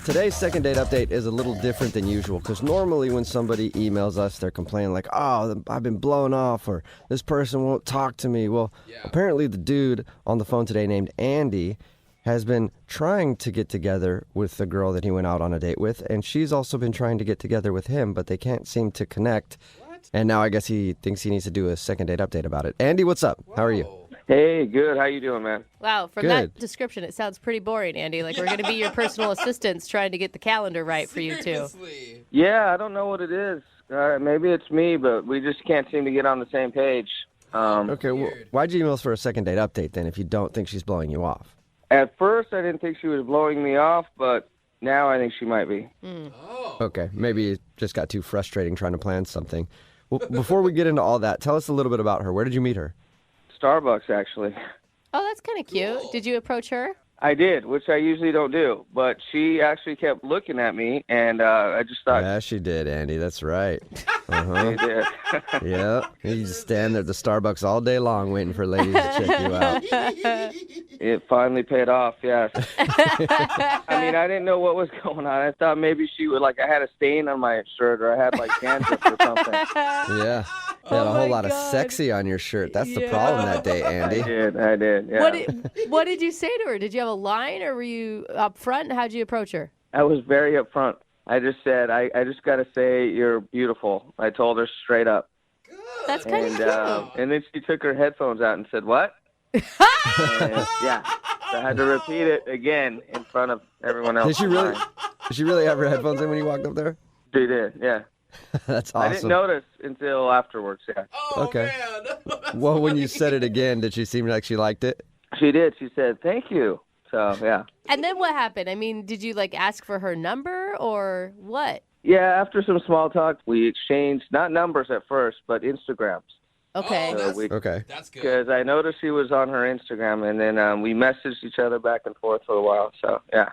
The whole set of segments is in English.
today's second date update is a little different than usual because normally when somebody emails us, they're complaining like, oh, I've been blown off or this person won't talk to me. Well, apparently the dude on the phone today named Andy has been trying to get together with the girl that he went out on a date with, and she's also been trying to get together with him, but they can't seem to connect. What? And now I guess he thinks he needs to do a second date update about it. Andy, what's up? How are you? Hey, good. How you doing, man? Wow, from that description, it sounds pretty boring, Andy. Like we're going to be your personal assistants trying to get the calendar right for you, too. Yeah, I don't know what it is. Maybe it's me, but we just can't seem to get on the same page. Okay, well, why'd you email us for a second date update, then, if you don't think she's blowing you off? At first, I didn't think she was blowing me off, but now I think she might be. Okay, maybe it just got too frustrating trying to plan something. Well, before we get into all that, tell us a little bit about her. Where did you meet her? Starbucks, actually. Oh, that's kind of cute. Did you approach her? I did, which I usually don't do, but she actually kept looking at me, and I just thought... Yeah, she did, Andy. That's right. She did. Yeah, you just stand there at the Starbucks all day long waiting for ladies to check you out. It finally paid off, yes. I mean, I didn't know what was going on. I thought maybe she would, like, I had a stain on my shirt, or I had, like, dandruff or something. Yeah. You had a whole lot of sexy on your shirt. That's the problem that day, Andy. I did, yeah. What did you say to her? Did you have a line, or were you up front? How'd you approach her? I was very upfront. I just said, I just got to say you're beautiful. I told her straight up. Good. That's kind of cute. And then she took her headphones out and said, what? And, yeah. So I had to repeat it again in front of everyone else. Did she really have her headphones in when you walked up there? She did, yeah. That's awesome. I didn't notice until afterwards, yeah. Oh, okay. Man. Well, when you said it again, did she seem like she liked it? She did. She said, thank you. So, yeah. And then what happened? I mean, did you, like, ask for her number or what? Yeah, after some small talk, we exchanged, not numbers at first, but Instagrams. Okay. Okay. That's good. Because I noticed she was on her Instagram, and then we messaged each other back and forth for a while, so, yeah.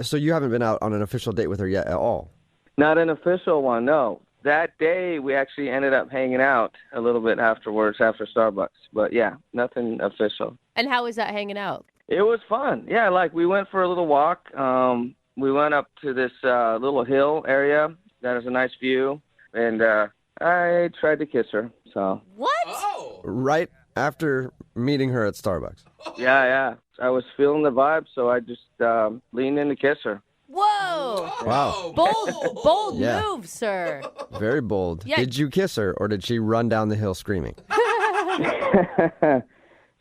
So you haven't been out on an official date with her yet at all? Not an official one, no. That day, we actually ended up hanging out a little bit afterwards after Starbucks. But, yeah, nothing official. And how was that hanging out? It was fun. Yeah, like we went for a little walk. We went up to this little hill area that has a nice view. And I tried to kiss her. So. What? Oh. Right after meeting her at Starbucks? Yeah. I was feeling the vibe, so I just leaned in to kiss her. Whoa. Wow. Bold move, sir. Very bold. Yeah. Did you kiss her, or did she run down the hill screaming?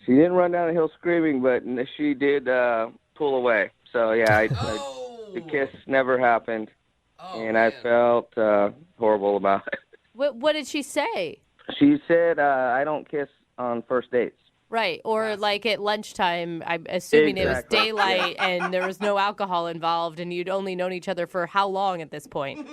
She didn't run down the hill screaming, but she did pull away. So, yeah, the kiss never happened, and I felt horrible about it. What did she say? She said, I don't kiss on first dates. Right, or like at lunchtime, I'm assuming it was daylight and there was no alcohol involved, and you'd only known each other for how long at this point?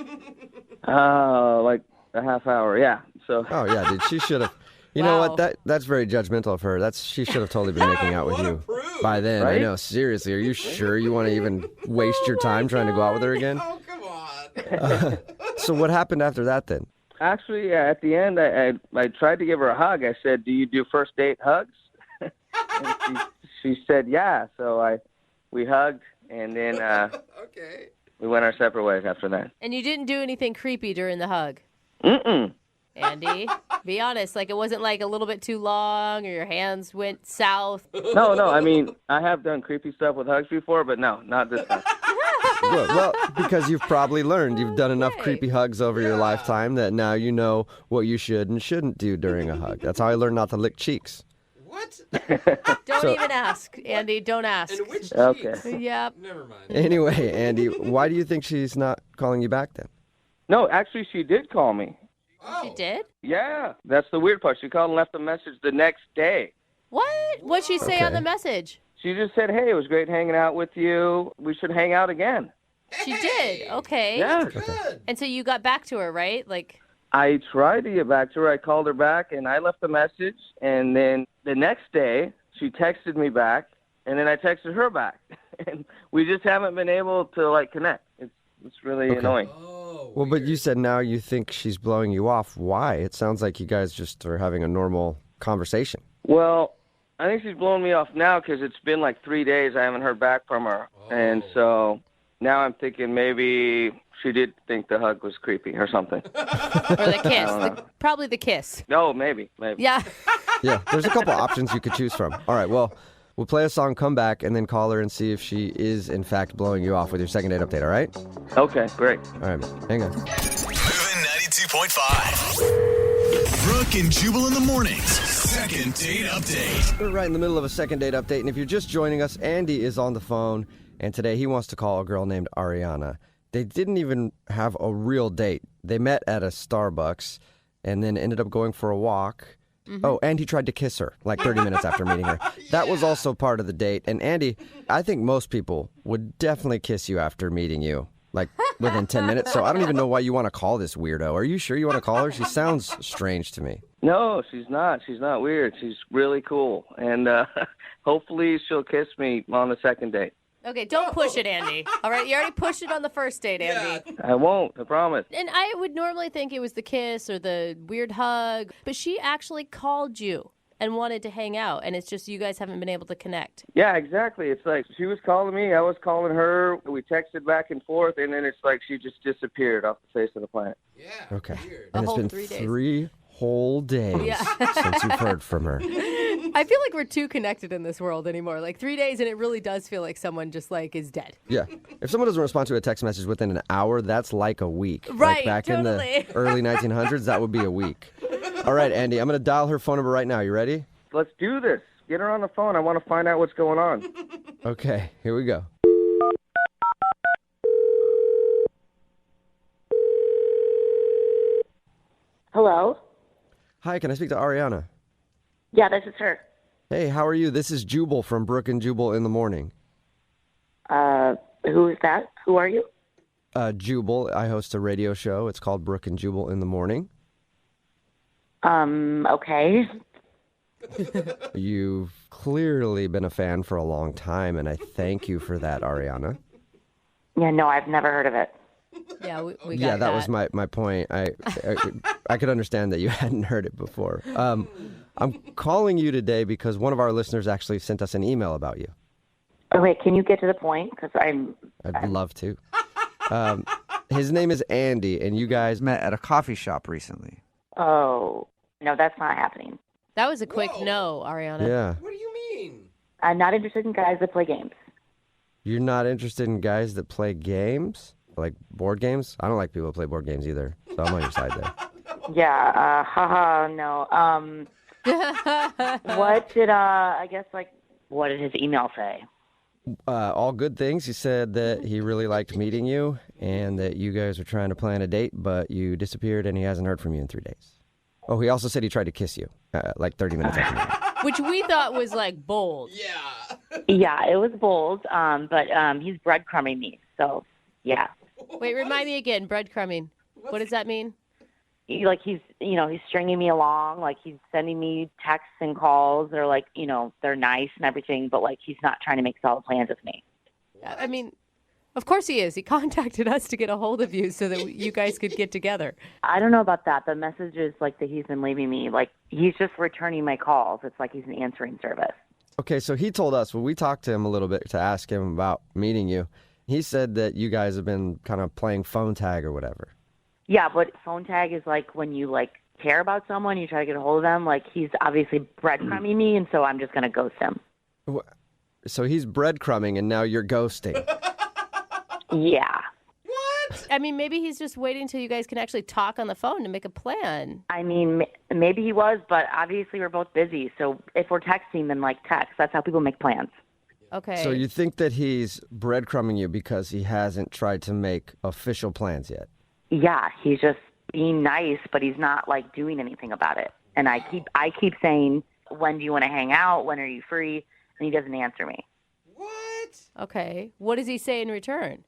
Like a half hour, yeah. So. Oh, yeah, dude, she should have. You know what? That's very judgmental of her. She should have totally been making out with you by then. Right? I know. Seriously, are you sure you want to even waste your time trying to go out with her again? Oh, come on. So what happened after that then? Actually, at the end, I tried to give her a hug. I said, do you do first date hugs? And she said, yeah. So we hugged, and then we went our separate ways after that. And you didn't do anything creepy during the hug? Mm-mm. Andy, be honest. Like, it wasn't like a little bit too long or your hands went south? No. I mean, I have done creepy stuff with hugs before, but no, not this time. Well, because you've probably learned. You've done enough creepy hugs over your lifetime that now you know what you should and shouldn't do during a hug. That's how I learned not to lick cheeks. What? Don't even ask, Andy. Don't ask. And which cheeks? Okay. Yep. Never mind. Anyway, Andy, why do you think she's not calling you back then? No, actually, she did call me. She did? Yeah, that's the weird part. She called and left a message the next day. What? What'd she say on the message? She just said, hey, it was great hanging out with you. We should hang out again. She did? Okay. Yeah. Good. And so you got back to her, right? Like, I tried to get back to her. I called her back, and I left a message. And then the next day, she texted me back, and then I texted her back. And we just haven't been able to, like, connect. It's really annoying. Oh, well, but you said now you think she's blowing you off. Why? It sounds like you guys just are having a normal conversation. Well, I think she's blowing me off now because it's been like 3 days. I haven't heard back from her. And so now I'm thinking maybe she did think the hug was creepy or something. Or the kiss. Probably the kiss. No, maybe. Yeah. Yeah, there's a couple options you could choose from. All right, well, we'll play a song, come back, and then call her and see if she is, in fact, blowing you off with your second date update, all right? Okay, great. All right, hang on. Moving 92.5. Brooke and Jubal in the mornings. Second date update. We're right in the middle of a second date update, and if you're just joining us, Andy is on the phone, and today he wants to call a girl named Ariana. They didn't even have a real date. They met at a Starbucks and then ended up going for a walk. Mm-hmm. Oh, and he tried to kiss her like 30 minutes after meeting her. That was also part of the date. And Andy, I think most people would definitely kiss you after meeting you, like within 10 minutes. So I don't even know why you want to call this weirdo. Are you sure you want to call her? She sounds strange to me. No, she's not. She's not weird. She's really cool. And hopefully she'll kiss me on the second date. Okay, don't push it, Andy. All right, you already pushed it on the first date, Andy. Yeah. I won't, I promise. And I would normally think it was the kiss or the weird hug, but she actually called you and wanted to hang out, and it's just you guys haven't been able to connect. Yeah, exactly. It's like she was calling me, I was calling her, we texted back and forth, and then it's like she just disappeared off the face of the planet. Yeah. Okay. Weird. And it's been 3 days. 3 whole days since you've heard from her. I feel like we're too connected in this world anymore. Like 3 days, and it really does feel like someone just like is dead. Yeah. If someone doesn't respond to a text message within an hour, that's like a week. Right, Like back totally. in the early 1900s, that would be a week. All right, Andy, I'm going to dial her phone number right now. You ready? Let's do this. Get her on the phone. I want to find out what's going on. Okay, here we go. Hello? Hi, can I speak to Ariana? Yeah, this is her. Hey, how are you? This is Jubal from Brooke and Jubal in the morning. Who is that? Who are you? Jubal, I host a radio show. It's called Brooke and Jubal in the morning. Okay. You've clearly been a fan for a long time, and I thank you for that, Ariana. Yeah, no, I've never heard of it. Yeah, we got Yeah, that was my point. I could understand that you hadn't heard it before. I'm calling you today because one of our listeners actually sent us an email about you. Oh, wait, can you get to the point? Because I'd love to. His name is Andy, and you guys met at a coffee shop recently. Oh, no, that's not happening. That was a quick Whoa. no, Ariana. Yeah. What do you mean? I'm not interested in guys that play games. You're not interested in guys that play games? Like board games? I don't like people that play board games either, so I'm on your side there. Yeah, haha, no. What did his email say? All good things. He said that he really liked meeting you and that you guys were trying to plan a date, but you disappeared and he hasn't heard from you in 3 days. Oh, he also said he tried to kiss you like 30 minutes after meeting. Which we thought was like bold. Yeah. Yeah, it was bold, but he's breadcrumbing me, so yeah. Wait, remind me again. Breadcrumbing. What does that mean? He's stringing me along, like he's sending me texts and calls. They're like, they're nice and everything, but like he's not trying to make solid plans with me. I mean, of course he is. He contacted us to get a hold of you so that you guys could get together. I don't know about that. The messages like that he's been leaving me, like he's just returning my calls. It's like he's an answering service. Okay, so he told us, when we talked to him a little bit to ask him about meeting you, he said that you guys have been kind of playing phone tag or whatever. Yeah, but phone tag is like when you like care about someone, you try to get a hold of them. Like he's obviously breadcrumbing me, and so I'm just gonna ghost him. So he's breadcrumbing, and now you're ghosting. Yeah. What? I mean, maybe he's just waiting till you guys can actually talk on the phone to make a plan. I mean, maybe he was, but obviously we're both busy. So if we're texting, then like text. That's how people make plans. Okay. So you think that he's breadcrumbing you because he hasn't tried to make official plans yet? Yeah, he's just being nice, but he's not like doing anything about it. And I keep saying, when do you want to hang out? When are you free? And he doesn't answer me. What? Okay. What does he say in return?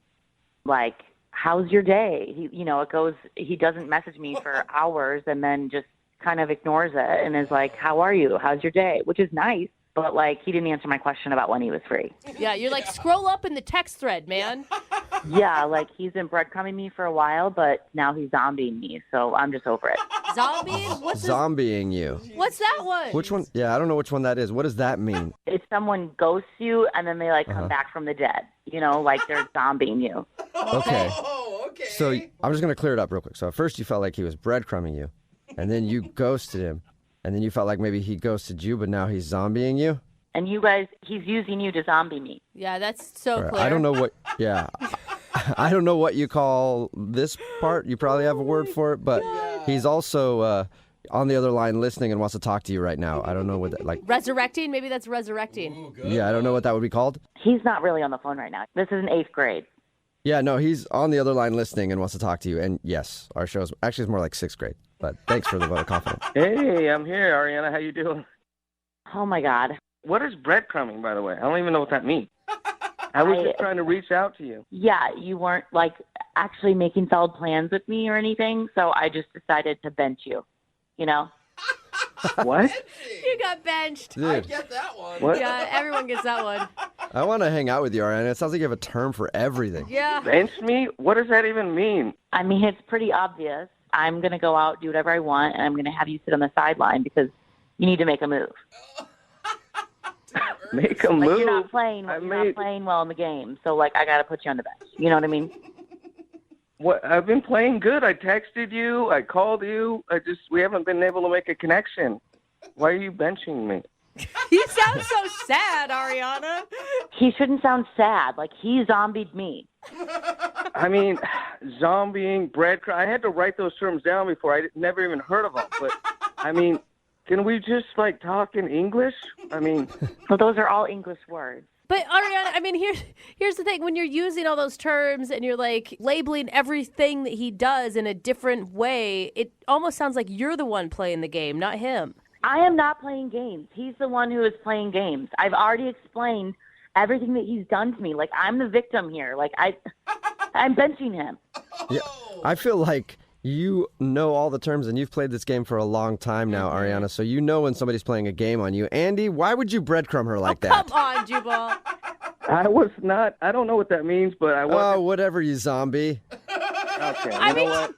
Like, how's your day? He doesn't message me for hours and then just kind of ignores it and is like, how are you? How's your day? Which is nice, but like he didn't answer my question about when he was free. Yeah, you're like, scroll up in the text thread, man. Yeah, like he's been breadcrumbing me for a while, but now he's zombieing me, so I'm just over it. Zombieing? Zombieing you. What's that one? Which one? Yeah, I don't know which one that is. What does that mean? If someone ghosts you and then they like come back from the dead, you know, like they're zombieing you. Okay. Oh, okay. So I'm just going to clear it up real quick. So at first you felt like he was breadcrumbing you, and then you ghosted him, and then you felt like maybe he ghosted you, but now he's zombieing you? And you guys, he's using you to zombie me. Yeah, that's so All right, clear. I don't know what, yeah. I don't know what you call this part. You probably have a word for it, but he's also on the other line listening and wants to talk to you right now. I don't know what that, like. Resurrecting? Maybe that's resurrecting. Ooh, good. Yeah, I don't know what that would be called. He's not really on the phone right now. This is in 8th grade. Yeah, no, he's on the other line listening and wants to talk to you. And yes, our show is actually it's more like 6th grade. But thanks for the vote of confidence. Hey, I'm here, Ariana. How you doing? Oh my God. What is breadcrumbing, by the way? I don't even know what that means. I was just trying to reach out to you. Yeah, you weren't like actually making solid plans with me or anything, so I just decided to bench you. You know? What? You got benched. I Dude, get that one. What? Yeah, everyone gets that one. I want to hang out with you, Ariana. It sounds like you have a term for everything. Yeah. Bench me? What does that even mean? I mean, it's pretty obvious. I'm going to go out, do whatever I want, and I'm going to have you sit on the sideline because you need to make a move. Make a Like, move. you're not playing well in the game, so, like, I got to put you on the bench. You know what I mean? What? I've been playing good. I texted you. I called you. We haven't been able to make a connection. Why are you benching me? You sound so sad, Ariana. He shouldn't sound sad. Like, he zombied me. I mean, zombieing, breadcrumb. I had to write those terms down before. I never even heard of them. But, I mean, can we just, like, talk in English? I mean. Well, those are all English words. But Ariana, I mean, here's the thing. When you're using all those terms and you're like labeling everything that he does in a different way, it almost sounds like you're the one playing the game, not him. I am not playing games. He's the one who is playing games. I've already explained everything that he's done to me. Like, I'm the victim here. Like, I'm benching him. Yeah, I feel like you know all the terms and you've played this game for a long time now, Ariana, so you know when somebody's playing a game on you. Andy, why would you breadcrumb her like that? Come on, Jubal. I was not. I don't know what that means, but I Oh, was. whatever, you zombie. Okay. I You know mean, what?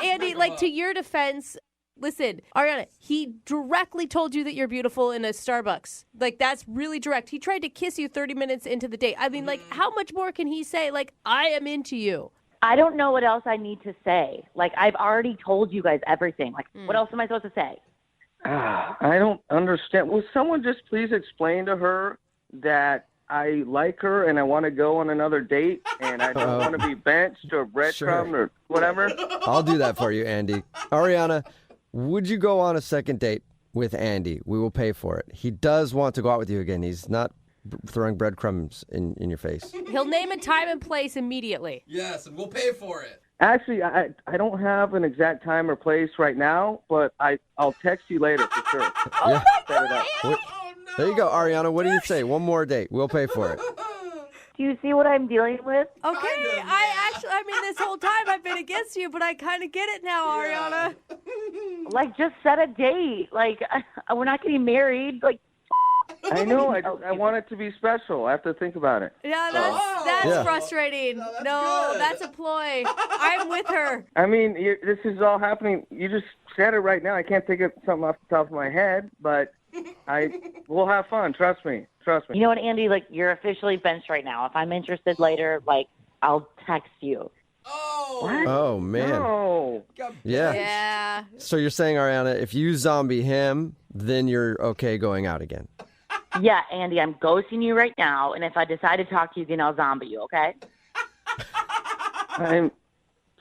Andy, like, to your defense, listen, Ariana, he directly told you that you're beautiful in a Starbucks. Like, that's really direct. He tried to kiss you 30 minutes into the date. I mean, like, how much more can he say? Like, I am into you. I don't know what else I need to say. Like, I've already told you guys everything. Like, what else am I supposed to say? I don't understand. Will someone just please explain to her that I like her and I want to go on another date and I don't want to be benched or breadcrumbed or whatever? I'll do that for you, Andy. Ariana, would you go on a second date with Andy? We will pay for it. He does want to go out with you again. He's not throwing breadcrumbs in your face. He'll name a time and place immediately. Yes, and we'll pay for it. Actually, I don't have an exact time or place right now, but I'll text you later for sure. Yeah. Set it up. Oh, no. There you go, Ariana. What do you say? One more date. We'll pay for it. Do you see what I'm dealing with? Okay, Kind of, I mean, this whole time I've been against you, but I kind of get it now, Ariana. Like, just set a date. Like, we're not getting married. Like, I know. I want it to be special. I have to think about it. Yeah, Oh. that's Yeah. frustrating. No, that's No, good. that's a ploy. I'm with her. I mean, this is all happening. You just said it right now. I can't think of something off the top of my head, but we'll have fun. Trust me. Trust me. you know what, Andy? Like, you're officially benched right now. If I'm interested later, like, I'll text you. Oh. Oh, man. No. Got Yeah. Yeah. So you're saying, Ariana, if you zombie him, then you're okay going out again. Yeah, Andy, I'm ghosting you right now, and if I decide to talk to you again, I'll zombie you, okay? I'm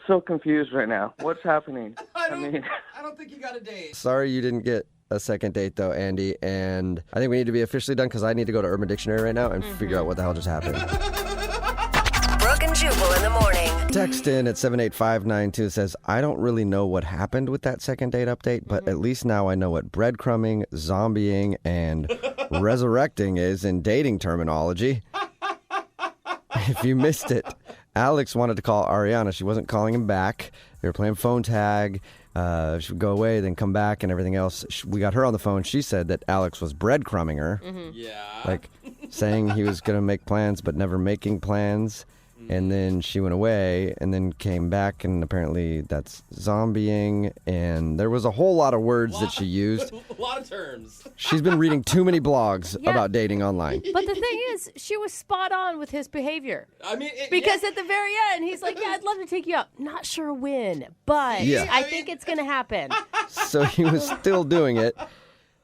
so confused right now. What's happening? I mean, don't think you got a date. Sorry you didn't get a second date, though, Andy. And I think we need to be officially done because I need to go to Urban Dictionary right now and figure out what the hell just happened. Brooke and Jubal in the morning. Text in at 78592 says, I don't really know what happened with that second date update, but at least now I know what breadcrumbing, zombieing, and resurrecting is in dating terminology. If you missed it, Alex wanted to call Ariana. She wasn't calling him back. They were playing phone tag. She would go away, then come back and everything else. We got her on the phone. She said that Alex was breadcrumbing her, Yeah. like saying he was going to make plans but never making plans. And then she went away and then came back, and apparently that's zombieing. And there was a whole lot of words that she used. A lot of terms. She's been reading too many blogs Yeah. about dating online. But the thing is, she was spot on with his behavior. I mean, Because at the very end, he's like, yeah, I'd love to take you out. Not sure when, but Yeah. I think it's going to happen. So he was still doing it.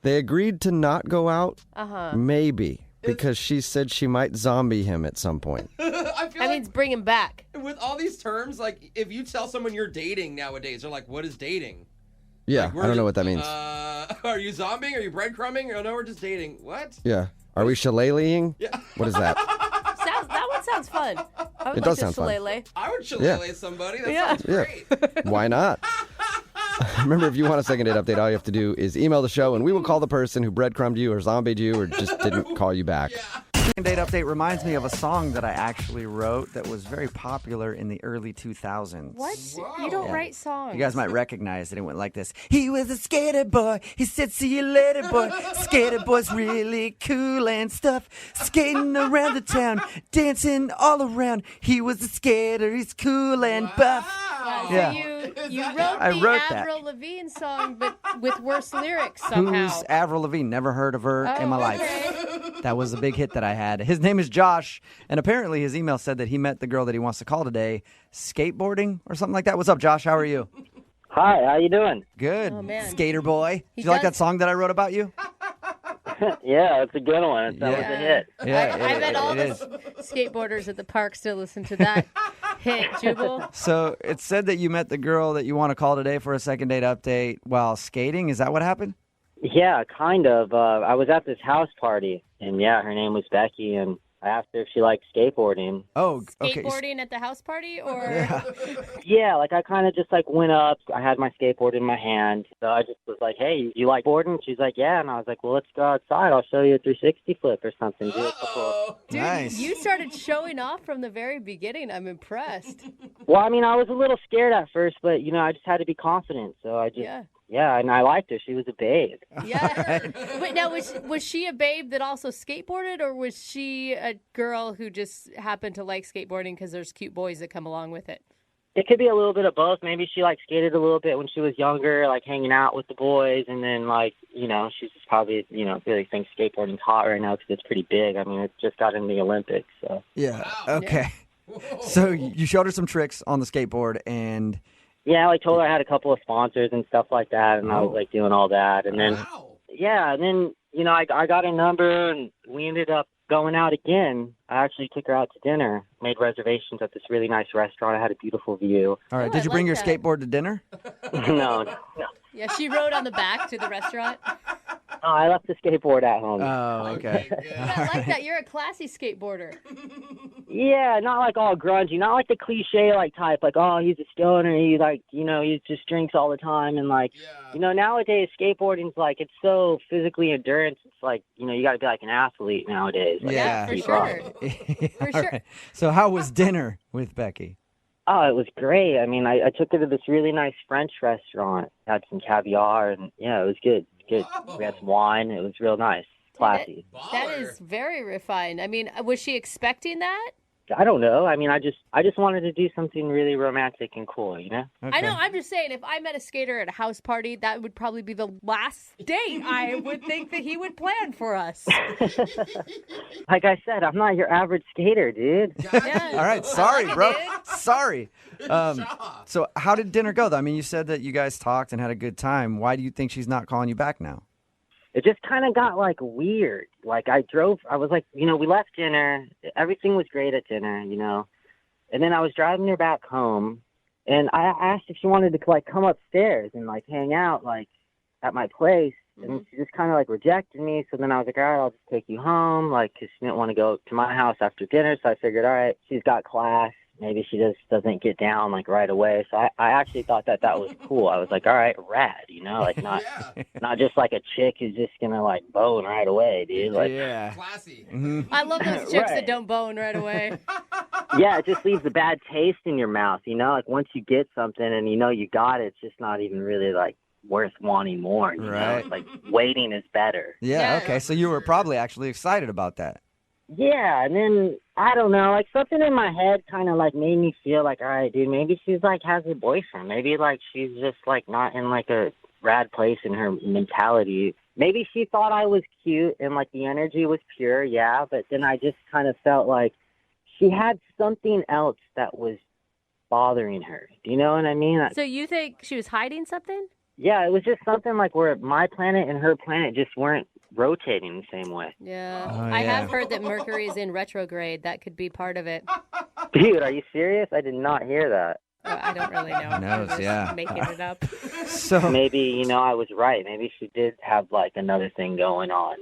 They agreed to not go out, maybe, because she said she might zombie him at some point. I feel That like means bring him back. with all these terms, like if you tell someone you're dating nowadays, they're like, "What is dating?" Yeah, Like, I don't know what that means. Are you zombieing? Are you breadcrumbing? Oh no, we're just dating. What? Yeah. Are we shillelaghing? Yeah. What is that? That one sounds fun. I would It like does to sound fun. shillelagh. I would shillelagh somebody. That Yeah. sounds great. Why not? Remember, if you want a second date update, all you have to do is email the show, and we will call the person who breadcrumbed you or zombied you or just didn't call you back. Second date update reminds me of a song that I actually wrote that was very popular in the early 2000s. What? You don't write songs. You guys might recognize it. It went like this. He was a skater boy. He said, see you later, boy. Skater boy's really cool and stuff. Skating around the town, dancing all around. He was a skater. He's cool and buff. Yeah, so you wrote I the wrote that. Avril Lavigne song, but with worse lyrics somehow. Who's Avril Lavigne? Never heard of her in my life. Okay. That was a big hit that I had. His name is Josh, and apparently his email said that he met the girl that he wants to call today skateboarding or something like that. What's up, Josh? How are you? Hi, how you doing? Good. Oh, man. Skater boy. He Do you like does- that song that I wrote about you? Yeah, it's a good one. That was a hit. Yeah, I bet all it the is. skateboarders at the park still listen to that hit, Jubal. So it said that you met the girl that you want to call today for a second date update while skating. Is that what happened? Yeah, kind of. I was at this house party, and yeah, her name was Becky, and I asked her if she liked skateboarding. Oh, okay. Skateboarding at the house party, or Yeah, like I kind of just like went up. I had my skateboard in my hand, so I just was like, "Hey, you like boarding?" She's like, "Yeah," and I was like, "Well, let's go outside. I'll show you a 360 flip or something." Do a couple. dude, Nice. you started showing off from the very beginning. I'm impressed. Well, I mean, I was a little scared at first, but you know, I just had to be confident. So I just, yeah, and I liked her. She was a babe. Yeah. Wait, now was she a babe that also skateboarded, or was she a girl who just happened to like skateboarding because there's cute boys that come along with it? It could be a little bit of both. Maybe she like skated a little bit when she was younger, like hanging out with the boys, and then like, you know, she's just probably, you know, really thinks skateboarding's hot right now because it's pretty big. I mean, it just got in the Olympics, so. Yeah. Okay. So you showed her some tricks on the skateboard, and Yeah, I like told her I had a couple of sponsors and stuff like that, and I was like doing all that, and then yeah, and then you know I got a number, and we ended up going out again. I actually took her out to dinner, made reservations at this really nice restaurant. I had a beautiful view. all right. Oh, Did I you bring like your that. skateboard to dinner? No, Yeah, she rode on the back to the restaurant. I left the skateboard at home. Oh, okay. I like that. You're a classy skateboarder. Yeah, not like all grungy, not like the cliche like type, like, oh, he's a stoner, he like, you know, he just drinks all the time, and like, you know, nowadays skateboarding's like, it's so physically endurance, it's like, you know, you gotta be like an athlete nowadays. Like, Yeah. For keep sure. up. For All sure. right. So how was dinner with Becky? Oh, it was great. I mean, I took her to this really nice French restaurant, had some caviar, and yeah, it was good. Good. We had some wine. It was real nice, classy. That is very refined. I mean, was she expecting that? I don't know. I mean, I just wanted to do something really romantic and cool, you know? I know. I'm just saying, if I met a skater at a house party, that would probably be the last date I would think that he would plan for us. Like I said, I'm not your average skater, dude. Yeah. All right. Sorry, bro. Dude. Sorry. So how did dinner go, though? I mean, you said that you guys talked and had a good time. Why do you think she's not calling you back now? It just kind of got like weird. Like I was like, you know, we left dinner. Everything was great at dinner, you know. And then I was driving her back home, and I asked if she wanted to like come upstairs and like hang out like at my place. And she just kind of like rejected me. So then I was like, all right, I'll just take you home, like, because she didn't want to go to my house after dinner. So I figured, all right, she's got class. Maybe she just doesn't get down like right away. So I actually thought that was cool. I was like, all right, rad, you know, like not just like a chick who's just gonna like bone right away, dude. Like, Yeah. Classy. I love those chicks that Right. don't bone right away. yeah, it just leaves a bad taste in your mouth, you know. Like once you get something and you know you got it, it's just not even really like worth wanting more. You know? Right. It's like waiting is better. Yeah. Yeah. Okay. So you were probably actually excited about that. Yeah, and then I don't know, like something in my head kind of like made me feel like, all right, dude, maybe she's like has a boyfriend. Maybe like she's just like not in like a rad place in her mentality. Maybe she thought I was cute and like the energy was pure, yeah. But then I just kind of felt like she had something else that was bothering her. Do you know what I mean? So you think she was hiding something? Yeah, it was just something like where my planet and her planet just weren't rotating the same way. Yeah. Oh, I yeah. have heard that Mercury is in retrograde. That could be part of it. Dude, are you serious? I did not hear that. I don't really know. Who knows, I'm just yeah. making it up. So Maybe, I was right. Maybe she did have like another thing going on,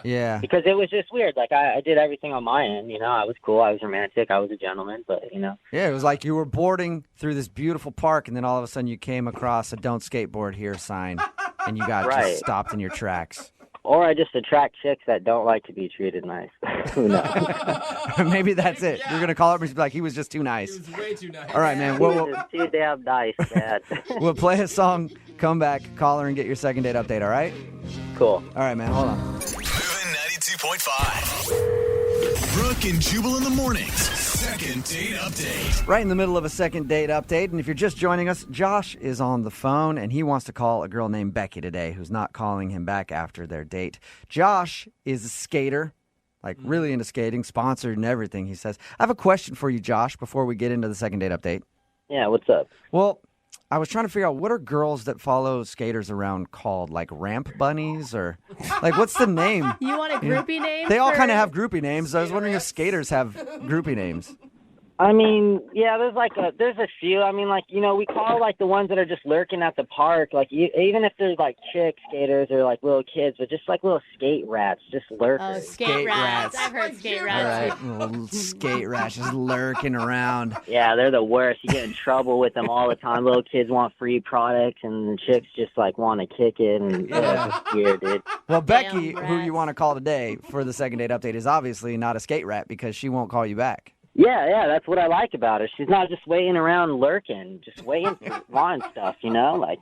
yeah. Because it was just weird. Like I did everything on my end, I was cool, I was romantic, I was a gentleman, but Yeah, it was like you were boarding through this beautiful park, and then all of a sudden you came across a "Don't skateboard here" sign, and you got Right. just stopped in your tracks. Or I just attract chicks that don't like to be treated nice. Who knows? Maybe that's it. You're gonna call her, but she's like, he was just too nice. He was way too nice. All right, man. He We'll, was too damn nice, man. we'll play a song, come back, call her, and get your second date update. All right? Cool. All right, man. Hold on. Moving 92.5. Brooke and Jubal in the mornings. Second date update. Right in the middle of a second date update, and if you're just joining us, Josh is on the phone, and he wants to call a girl named Becky today who's not calling him back after their date. Josh is a skater, like really into skating, sponsored and everything, he says. I have a question for you, Josh, before we get into the second date update. Yeah, what's up? Well, I was trying to figure out, what are girls that follow skaters around called? Like ramp bunnies, or like what's the name? You want a groupie name? They all for- kind of have groupie names. I was wondering if skaters have groupie names. I mean, yeah, there's a few. I mean, like, we call like the ones that are just lurking at the park, like even if they're like chick skaters or like little kids, but just like little skate rats, just lurkers. Oh, skate Skate rats. rats. I've heard skate All rats. right, little skate rats just lurking around. Yeah, they're the worst. You get in trouble with them all the time. Little kids want free products, and the chicks just like want to kick it, and it's just weird, dude. Well, Becky, Damn who rats. you want to call today for the second date update, is obviously not a skate rat because she won't call you back. Yeah, that's what I like about her. She's not just waiting around lurking, just waiting for wanting stuff, Like,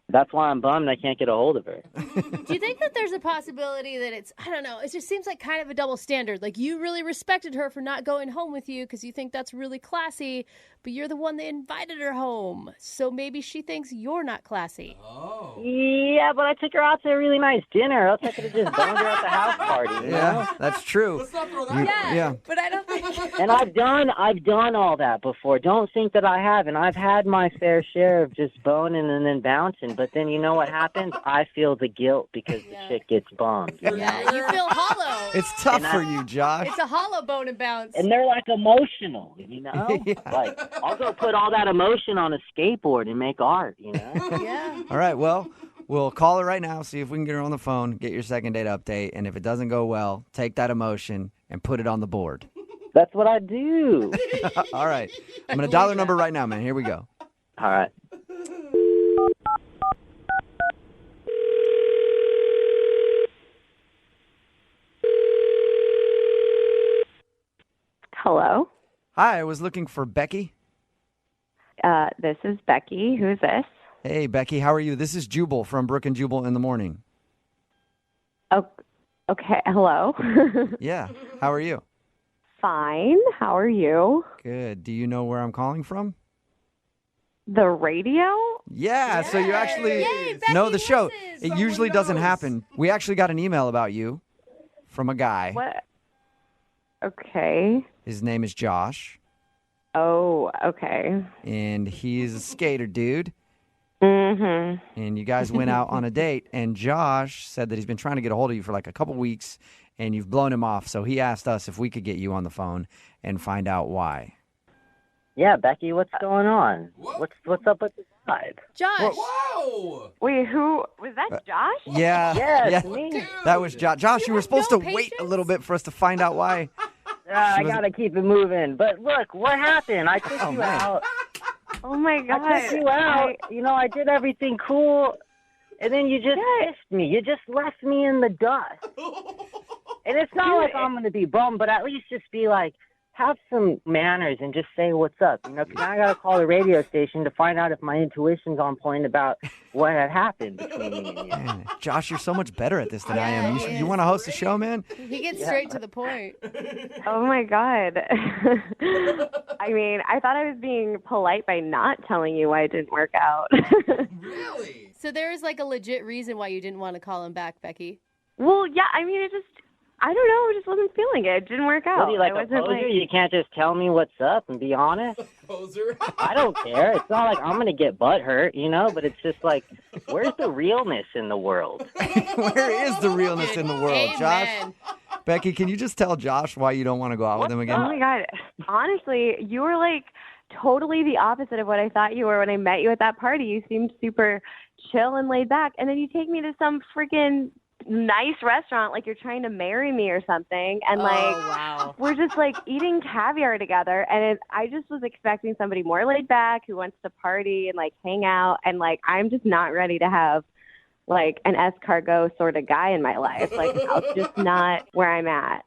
that's why I'm bummed I can't get a hold of her. Do you think that there's a possibility that it's, I don't know, it just seems like kind of a double standard. Like you really respected her for not going home with you because you think that's really classy, but you're the one that invited her home. So maybe she thinks you're not classy. Oh. Yeah, but I took her out to a really nice dinner. Else I could have just boned her at the house party, Yeah, that's true. Let's not throw that Yeah. But I don't think... And I've done all that before. Don't think that I haven't. I've had my fair share of just boning and then bouncing. But then you know what happens? I feel the guilt because the chick gets bummed. Yeah, you feel hollow. It's tough for you, Josh. It's a hollow bone and bounce. And they're like emotional, Yeah. Like, I'll go put all that emotion on a skateboard and make art, Yeah. All right, well, we'll call her right now, see if we can get her on the phone, get your second date update, and if it doesn't go well, take that emotion and put it on the board. That's what I do. All right. I'm going to dial her number right now, man. Here we go. All right. Hello. Hi, I was looking for Becky. This is Becky. Who's this? Hey, Becky, how are you? This is Jubal from Brooke and Jubal in the morning. Oh, okay. Hello. Yeah, how are you? Fine. How are you? Good. Do you know where I'm calling from? The radio? Yeah, so you actually Yay, know Becky the show. listens. It usually doesn't happen. We actually got an email about you from a guy. What? Okay. His name is Josh, Oh, okay. and he's a skater dude. Mm-hmm. And you guys went out on a date, and Josh said that he's been trying to get a hold of you for like a couple weeks, and you've blown him off. So he asked us if we could get you on the phone and find out why. Yeah, Becky, what's going on? What's up with the vibe? Josh. Whoa! Wait, who was that? Josh? Yeah, Yes, yeah, me. that was Josh. Josh, you were supposed no to wait a patience? little bit for us to find out why. I was- gotta keep it moving. But look, what happened? I took you man. out. Oh my God. I took you out. I did everything cool, and then you just missed me. You just left me in the dust. And it's not like I'm gonna be bummed, but at least just be like, have some manners and just say what's up. You know, 'cause now I got to call the radio station to find out if my intuition's on point about what had happened between me and you. Man, Josh, you're so much better at this than I am. You want to host a show, man? He gets straight to the point. Oh my God. I mean, I thought I was being polite by not telling you why it didn't work out. Really? So there is like a legit reason why you didn't want to call him back, Becky. Well, yeah, I mean, I don't know, I just wasn't feeling it. It didn't work out. What are you, like I a wasn't poser? You can't just tell me what's up and be honest? Poser? I don't care. It's not like I'm going to get butt hurt, you know, but it's just like, where's the realness in the world? Where is the realness in the world, Josh? Amen. Becky, can you just tell Josh why you don't want to go out with him again? Oh my God. Honestly, you were like totally the opposite of what I thought you were when I met you at that party. You seemed super chill and laid back. And then you take me to some freaking nice restaurant like you're trying to marry me or something. And like, we're just like eating caviar together. And I just was expecting somebody more laid back who wants to party and like hang out. And like, I'm just not ready to have like an escargot sort of guy in my life. Like, that's just not where I'm at.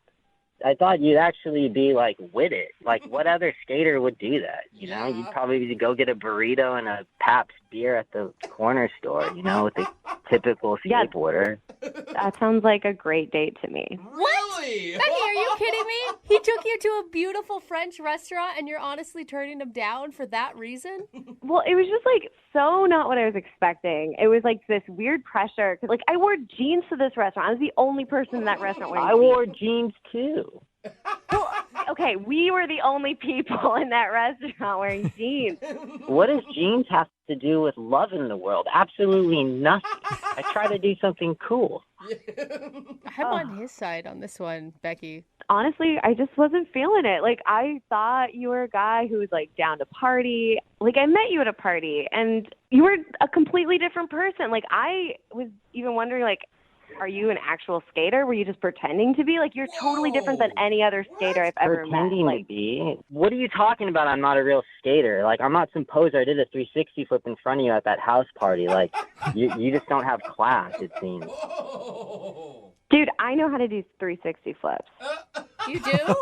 I thought you'd actually be like with it. Like, what other skater would do that? You know, you'd probably go get a burrito and a Pabst beer at the corner store, you know, with the typical skateboarder. That sounds like a great date to me. Really? Becky, are you kidding me? He took you to a beautiful French restaurant and you're honestly turning him down for that reason? Well, it was just like so not what I was expecting. It was like this weird pressure. 'Cause, like, I wore jeans to this restaurant. I was the only person in that restaurant wearing jeans. I wore jeans too. Well, okay, we were the only people in that restaurant wearing jeans. What does jeans have to do with love in the world? Absolutely nothing. I try to do something cool. I'm on his side on this one, Becky. Honestly, I just wasn't feeling it. Like, I thought you were a guy who was, like, down to party. Like, I met you at a party, and you were a completely different person. Like, I was even wondering, like, are you an actual skater? Were you just pretending to be? Like, you're totally different than any other skater I've ever Pretending met. to be? What are you talking about? I'm not a real skater. Like, I'm not some poser. I did a 360 flip in front of you at that house party. Like, you just don't have class, it seems. Dude, I know how to do 360 flips. You do?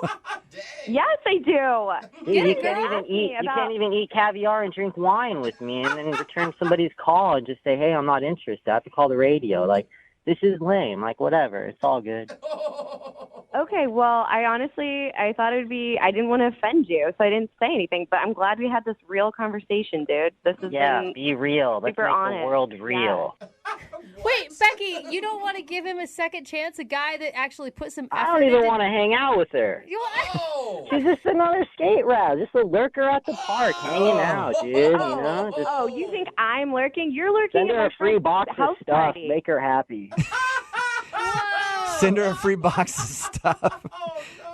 Yes, I do. Dude, you can't even eat caviar and drink wine with me and then return somebody's call and just say, hey, I'm not interested. I have to call the radio. Like, this is lame. Like, whatever. It's all good. Okay, well, I thought it would be, I didn't want to offend you, so I didn't say anything, but I'm glad we had this real conversation, dude. This has been be real. Let's super make honest. the world real. Yeah. Wait, Becky, you don't want to give him a second chance? A guy that actually put some effort I don't even into... want to hang out with her. She's just another skate rat, just a lurker at the park, hanging out, dude. You know, just Oh, you think I'm lurking? You're lurking send at her my a free friend's box of house stuff, party. make her happy. Send her a free box of stuff.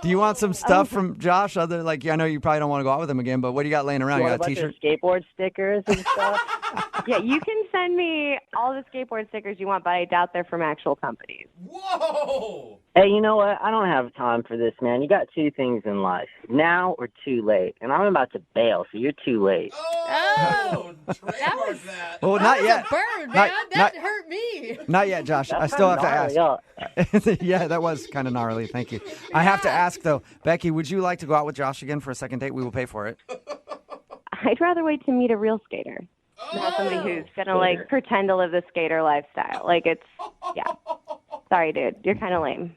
Do you want some stuff from Josh? I know you probably don't want to go out with him again, but what do you got laying around? You got a T-shirt? Skateboard stickers and stuff. Yeah, you can send me all the skateboard stickers you want, but I doubt they're from actual companies. Whoa! Hey, you know what? I don't have time for this, man. You got two things in life, now or too late. And I'm about to bail, so you're too late. Oh, trademark that. Well, not yet. Burn, Not- man. That not- hurt me. Not yet, Josh. I still have to ask. Yeah, that was kind of gnarly. Thank you. I have to ask, though. Becky, would you like to go out with Josh again for a second date? We will pay for it. I'd rather wait to meet a real skater. Not somebody who's going to, like, pretend to live the skater lifestyle. Like, it's, yeah. Sorry, dude. You're kind of lame.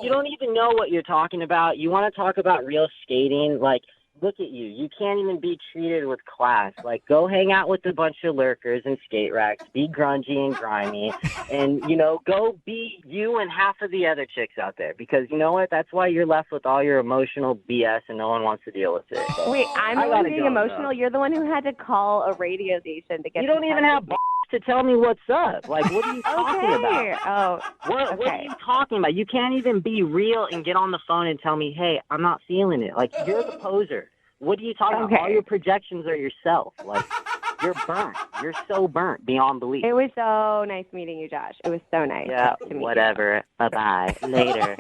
You don't even know what you're talking about. You want to talk about real skating? Like, look at you. You can't even be treated with class. Like, go hang out with a bunch of lurkers and skate racks. Be grungy and grimy. And, you know, go be you and half of the other chicks out there. Because, you know what? That's why you're left with all your emotional BS and no one wants to deal with it. Wait, I'm the one being emotional? You're the one who had to call a radio station to get You don't even have to tell me what's up. Like, what are you talking about? Oh, What are you talking about? You can't even be real and get on the phone and tell me, hey, I'm not feeling it. Like, you're the poser. What are you talking about? All your projections are yourself. Like, you're burnt. You're so burnt beyond belief. It was so nice meeting you, Josh. It was so nice Yeah, to meet whatever. Bye-bye. Later.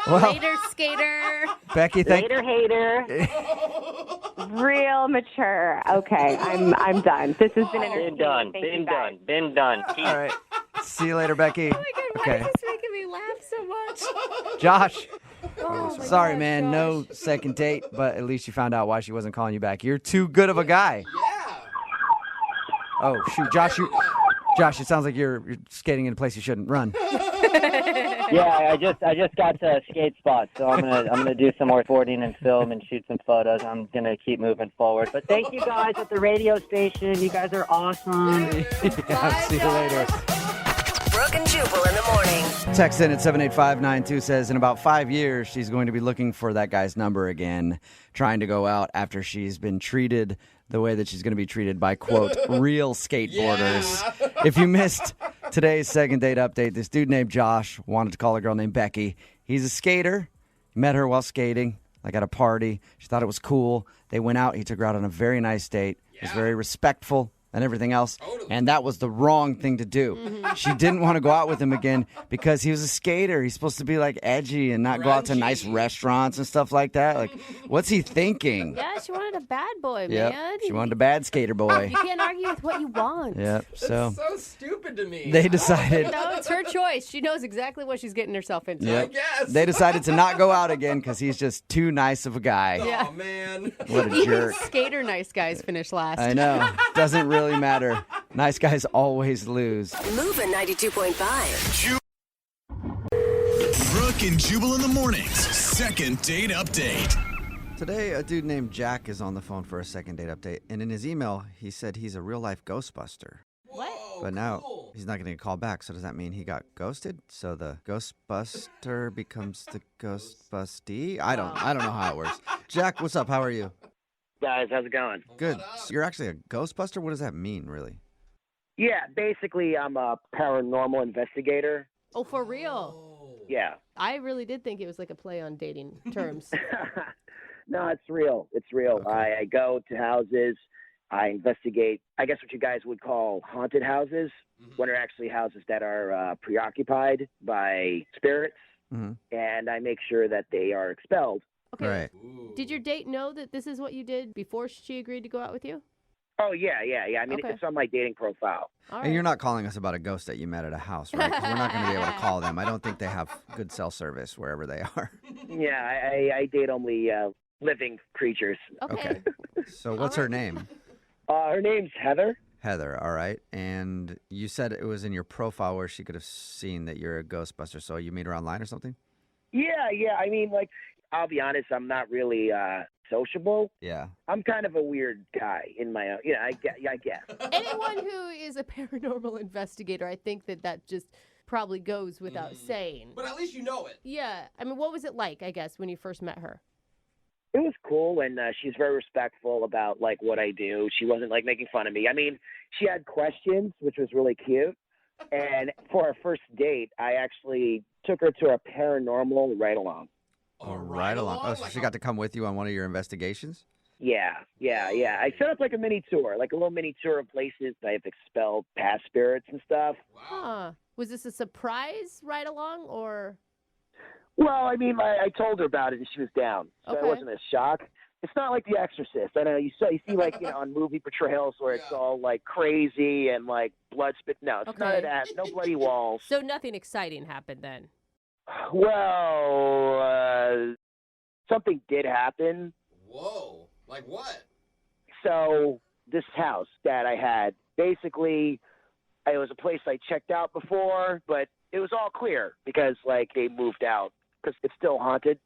Well, Later, skater. Becky, Later, hater. you. Real mature. Okay, I'm done. This has been entertaining. Been done. Thank you, Been guys. done. Been done. All right. See you later, Becky. Oh my God, why is this making me laugh so much? Josh, Oh, my Sorry, gosh, man. Josh. No second date, but at least you found out why she wasn't calling you back. You're too good of a guy. Yeah. Oh, shoot. Josh, it sounds like you're skating in a place you shouldn't run. Yeah, I just got to a skate spot, so I'm gonna do some more boarding and film and shoot some photos. I'm gonna keep moving forward. But thank you guys at the radio station. You guys are awesome. Yeah, see you later. Brooke and Jubal in the morning. Text in at 78592 says, in about 5 years, she's going to be looking for that guy's number again, trying to go out after she's been treated the way that she's going to be treated by, quote, real skateboarders. Yeah. If you missed today's second date update, this dude named Josh wanted to call a girl named Becky. He's a skater. Met her while skating, like at a party. She thought it was cool. They went out. He took her out on a very nice date. He was very respectful and everything else. Totally. And that was the wrong thing to do. She didn't want to go out with him again because he was a skater. He's supposed to be like edgy and not go out to nice restaurants and stuff like that. Like, what's he thinking? Yeah, she wanted a bad boy, Yep. man. She wanted a bad skater boy. You can't argue with what you want. Yep. So It's so stupid to me. they decided. No, it's her choice. She knows exactly what she's getting herself into. Yep. I guess. They decided to not go out again because he's just too nice of a guy. Yeah. Oh, man. What a Even jerk. skater nice guys finish last. I know. Doesn't really matter. Nice guys always lose. Moving 92.5. Brooke and Jubal in the mornings. Second date update. Today, a dude named Jack is on the phone for a second date update, and in his email, he said he's a real-life Ghostbuster. What? But now he's not going to call back, so does that mean he got ghosted? So the Ghostbuster becomes the Ghostbustee? I don't know how it works. Jack, what's up? How are you? Guys, how's it going? Good. So you're actually a Ghostbuster? What does that mean, really? Yeah, basically, I'm a paranormal investigator. Oh, for real? Yeah. I really did think it was like a play on dating terms. No, it's real. It's real. Okay. I go to houses. I investigate, I guess what you guys would call haunted houses, when they're actually houses that are preoccupied by spirits, and I make sure that they are expelled. Okay. Right. Did your date know that this is what you did before she agreed to go out with you? Oh, yeah. I mean, Okay. it's on my dating profile. All And you're right. not calling us about a ghost that you met at a house, right? 'Cause we're not going to be able to call them. I don't think they have good cell service wherever they are. Yeah, I date only living creatures. Okay. So what's her name? Her name's Heather. Heather, all right. And you said it was in your profile where she could have seen that you're a Ghostbuster, so you meet her online or something? Yeah. I mean, like, I'll be honest, I'm not really sociable. Yeah. I'm kind of a weird guy in my own. I guess. Anyone who is a paranormal investigator, I think that just probably goes without saying. But at least you know it. Yeah. I mean, what was it like, I guess, when you first met her? It was cool, and she's very respectful about, like, what I do. She wasn't, like, making fun of me. I mean, she had questions, which was really cute. And for our first date, I actually took her to a paranormal ride-along. Right along. Oh, so she got to come with you on one of your investigations? Yeah. I set up, like, a mini tour, like a little mini tour of places I've expelled past spirits and stuff. Huh. Was this a surprise ride along or? Well, I mean, I told her about it, and she was down. So Okay. it wasn't a shock. It's not like The Exorcist. I know you see like, on movie portrayals where it's all like crazy and like blood spit. No, it's none Okay. of that. No bloody walls. So nothing exciting happened then. Well, something did happen. Whoa. Like what? So this house that I had, basically, it was a place I checked out before, but it was all clear because like they moved out because it's still haunted.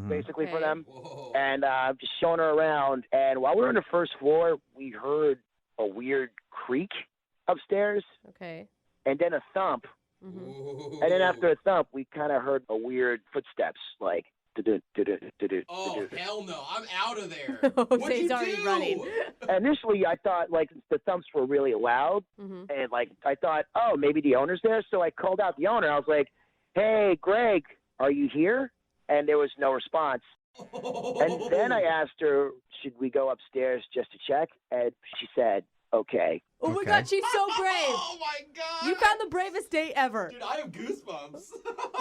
Basically for Okay. them. Whoa. And just showing her around. And while we were on the first floor, we heard a weird creak upstairs Okay. and then a thump. Ooh. And then after a thump, we kind of heard a weird footsteps, like, do-do-do-do-do-do. Oh, hell no. I'm out of there. Jose's What'd you already do? running. Initially, I thought, like, the thumps were really loud. Mhm. And, like, I thought, oh, maybe the owner's there. So I called out the owner. I was like, hey, Greg, are you here? And there was no response. And then I asked her, should we go upstairs just to check? And she said, okay. Oh my Okay. God, she's so brave. Oh my god. You found the bravest date ever. Dude, I have goosebumps.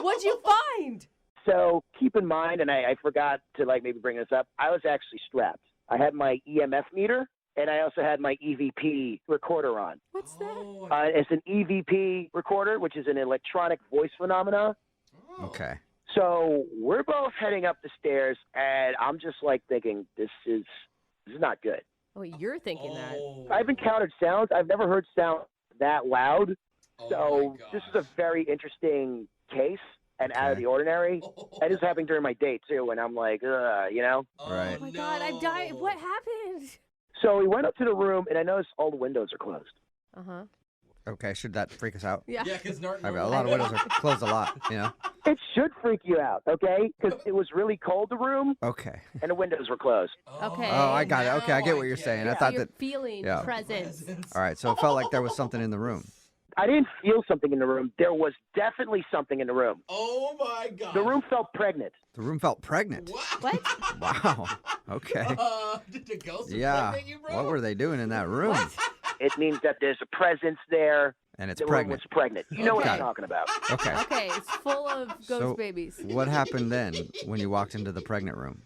What'd you find? So keep in mind, and I forgot to like maybe bring this up, I was actually strapped. I had my EMF meter, and I also had my EVP recorder on. What's that? Oh, It's an EVP recorder, which is an electronic voice phenomena. Okay. So we're both heading up the stairs, and I'm just like thinking, this is not good. Oh, you're thinking that. I've encountered sounds. I've never heard sound that loud. So this is a very interesting case and out of the ordinary. And this is happening during my date, too, and I'm like, you know? Right. Oh, my God, I'm dying. What happened? So we went up to the room, and I noticed all the windows are closed. Uh-huh. Okay, should that freak us out? Yeah. Yeah, because A lot of windows are closed a lot, you know? It should freak you out, okay? Because it was really cold, the room, Okay. and the windows were closed. Okay. Oh, I got it. Okay, I get what you're saying. I thought You're that. feeling Yeah. presence. All right, so it felt like there was something in the room. I didn't feel something in the room. There was definitely something in the room. Oh, my God. The room felt pregnant. The room felt pregnant. What? Wow. Okay. Did the ghost Yeah. impregnate you, bro? What were they doing in that room? It means that there's a presence there. And it's The room pregnant. was pregnant. You know what Got I'm it. talking about. Okay. Okay, it's full of ghost So babies. what happened then when you walked into the pregnant room?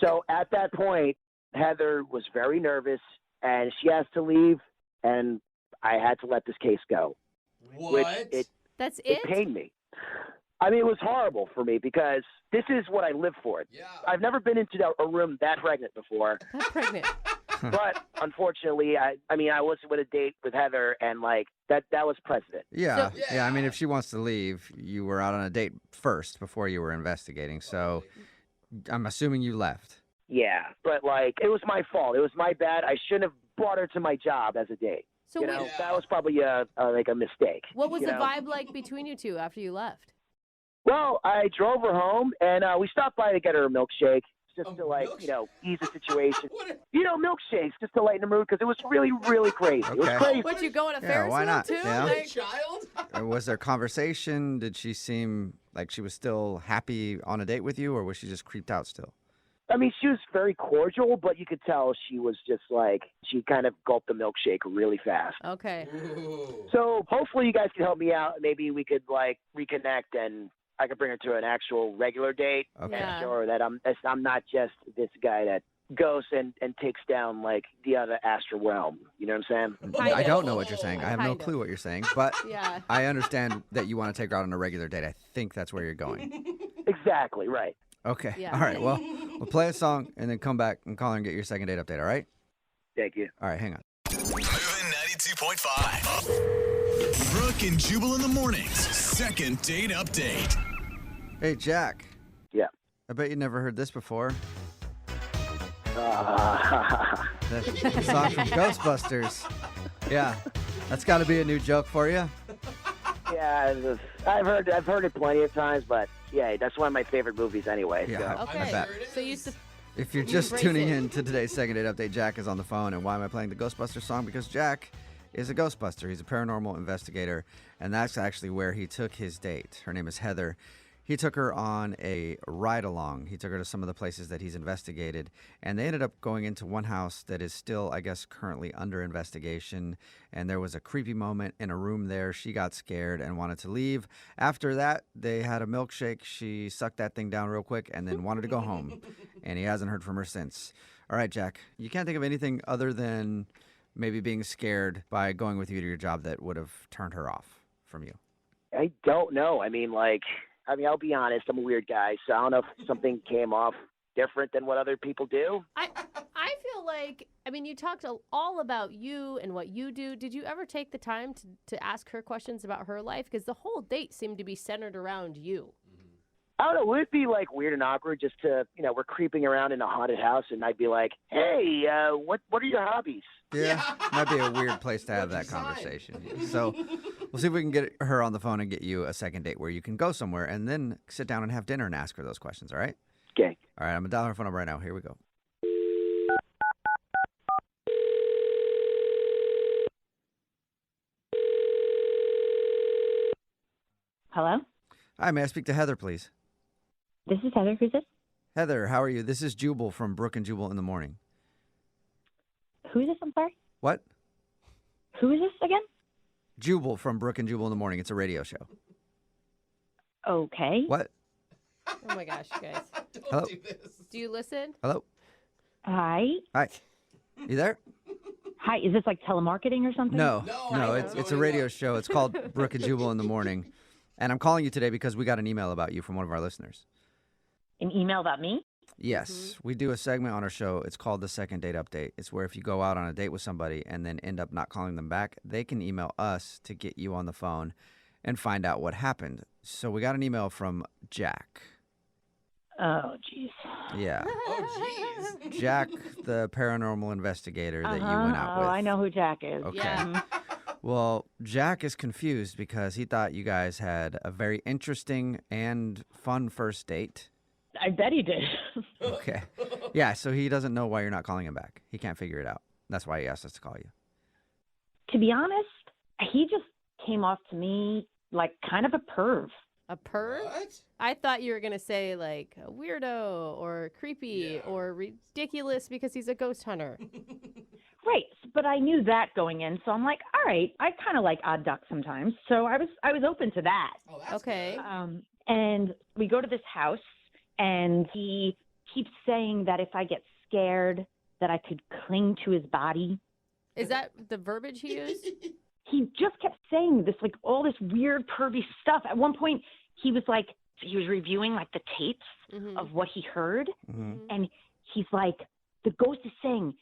So at that point, Heather was very nervous, and she has to leave, and I had to let this case go. What? Which That's it pained me. I mean, it was horrible for me because this is what I live for. Yeah. I've never been into a room that pregnant before. That pregnant. But unfortunately, I was with a date with Heather, and like that was precedent. Yeah. Yeah, I mean, if she wants to leave, you were out on a date first before you were investigating. So I'm assuming you left. Yeah, but like it was my fault. It was my bad. I shouldn't have brought her to my job as a date. So you know, that was probably a mistake. What was you the know? vibe like between you two after you left? Well, I drove her home, and we stopped by to get her a milkshake, just to like ease the situation. Milkshakes just to lighten the mood because it was really, really crazy. It was Okay. crazy. What, you going to Yeah, Ferris why wheel not? too? Yeah. Like- Child? Was there conversation? Did she seem like she was still happy on a date with you, or was she just creeped out still? I mean, she was very cordial, but you could tell she was just like, she kind of gulped the milkshake really fast. Okay. So hopefully you guys can help me out. Maybe we could like reconnect and I could bring her to an actual regular date. Okay. And show her that I'm not just this guy that goes and takes down like the other astral realm. You know what I'm saying? I don't know what you're saying. I have no Kind of. clue what you're saying, but Yeah. I understand that you want to take her out on a regular date. I think that's where you're going. Exactly, right. Okay. Yeah. All right. Well, we'll play a song and then come back and call her and get your second date update. All right? Thank you. All right. Hang on. Moving 92.5. Brooke and Jubal in the mornings. Second date update. Hey, Jack. Yeah. I bet you never heard this before. The song from Ghostbusters. Yeah. That's got to be a new joke for you. Yeah, I've heard it plenty of times, but yeah, that's one of my favorite movies anyway. Yeah. So. Okay. I bet. So you If you're just Embrace tuning it. in to today's second date update, Jack is on the phone. And why am I playing the Ghostbusters song? Because Jack is a Ghostbuster. He's a paranormal investigator. And that's actually where he took his date. Her name is Heather. He took her on a ride along. He took her to some of the places that he's investigated. And they ended up going into one house that is still, I guess, currently under investigation. And there was a creepy moment in a room there. She got scared and wanted to leave. After that, they had a milkshake. She sucked that thing down real quick and then wanted to go home. And he hasn't heard from her since. All right, Jack, you can't think of anything other than maybe being scared by going with you to your job that would have turned her off from you. I don't know. I mean, I'll be honest. I'm a weird guy, so I don't know if something came off different than what other people do. I feel like, I mean, you talked all about you and what you do. Did you ever take the time to ask her questions about her life? Because the whole date seemed to be centered around you. I don't know. Would it be like weird and awkward just to, we're creeping around in a haunted house, and I'd be like, "Hey, what are your hobbies?" Yeah, might be a weird place to have that conversation. So we'll see if we can get her on the phone and get you a second date where you can go somewhere and then sit down and have dinner and ask her those questions, all right? Okay. All right, I'm going to dial her phone number right now. Here we go. Hello? Hi, may I speak to Heather, please? This is Heather. Who's this? Heather, how are you? This is Jubal from Brooke and Jubal in the morning. Who is this? I'm sorry. What? Who is this again? Jubal from Brooke and Jubal in the morning. It's a radio show. Okay. What? Oh my gosh, you guys. Hello? Do you listen? Hello? Hi. Hi. You there? Hi. Is this like telemarketing or something? No, it's a radio show. It's called Brooke and Jubal in the morning. And I'm calling you today because we got an email about you from one of our listeners. An email about me? Yes. We do a segment on our show. It's called the Second Date Update. It's where if you go out on a date with somebody and then end up not calling them back, they can email us to get you on the phone and find out what happened. So we got an email from Jack. Oh, jeez. Yeah. Oh, jeez. Jack, the paranormal investigator that you went out with. Oh, I know who Jack is. Okay. Yeah. Well, Jack is confused because he thought you guys had a very interesting and fun first date. I bet he did. Okay. Yeah, so he doesn't know why you're not calling him back. He can't figure it out. That's why he asked us to call you. To be honest, he just came off to me like kind of a perv. A perv? What? I thought you were going to say like a weirdo or creepy or ridiculous because he's a ghost hunter. Right, but I knew that going in, so I'm like, all right, I kind of like odd duck sometimes, so I was open to that. Oh, that's Okay. good. And we go to this house, and he keeps saying that if I get scared, that I could cling to his body. Is that the verbiage he used? He just kept saying this, like all this weird pervy stuff. At one point, he was like, he was reviewing like the tapes of what he heard, and he's like, the ghost is saying,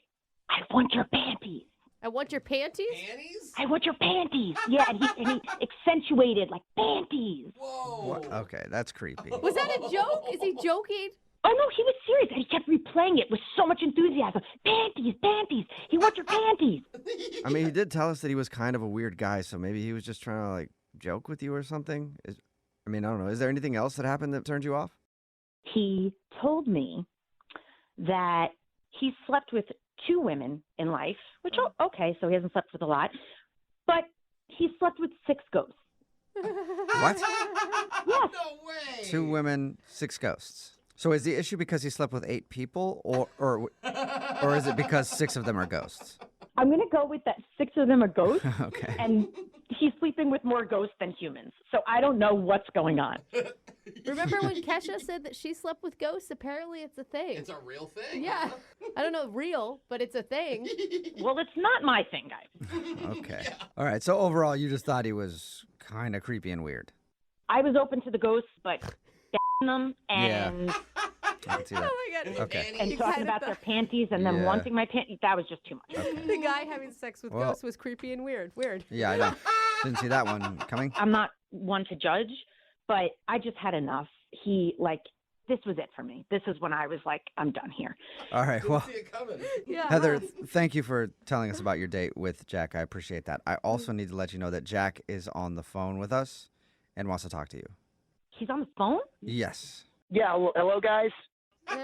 I want your panties. I want your panties? Panties? I want your panties. Yeah, and he accentuated like panties. Whoa. What? Okay, that's creepy. Was that a joke? Is he joking? Oh no, he was serious, and he kept replaying it with so much enthusiasm. Panties, panties. He wants your panties. I mean, he did tell us that he was kind of a weird guy, so maybe he was just trying to like joke with you or something. I mean, I don't know. Is there anything else that happened that turned you off? He told me that he slept with 2 women in life, which, okay, so he hasn't slept with a lot, but he slept with 6 ghosts. What? Yes. No way. 2 women, 6 ghosts. So is the issue because he slept with 8 people, or is it because 6 of them are ghosts? I'm going to go with that 6 of them are ghosts, Okay. and he's sleeping with more ghosts than humans. So I don't know what's going on. Remember when Kesha said that she slept with ghosts? Apparently it's a thing. It's a real thing. Yeah. I don't know real, but it's a thing. Well, it's not my thing, guys. Okay. Yeah. All right. So overall, you just thought he was kind of creepy and weird. I was open to the ghosts, but them and I can see that. Oh my God. Okay. and talking about their panties and them Yeah. wanting my panties, that was just too much. The guy having sex with Well- ghosts was creepy and weird. Weird. Yeah, I know. Didn't see that one coming. I'm not one to judge, but I just had enough. This was it for me. This is when I was like, I'm done here. All right. Well, See it coming. Yeah. Heather, thank you for telling us about your date with Jack. I appreciate that. I also need to let you know that Jack is on the phone with us and wants to talk to you. He's on the phone? Yes. Yeah, well, hello guys.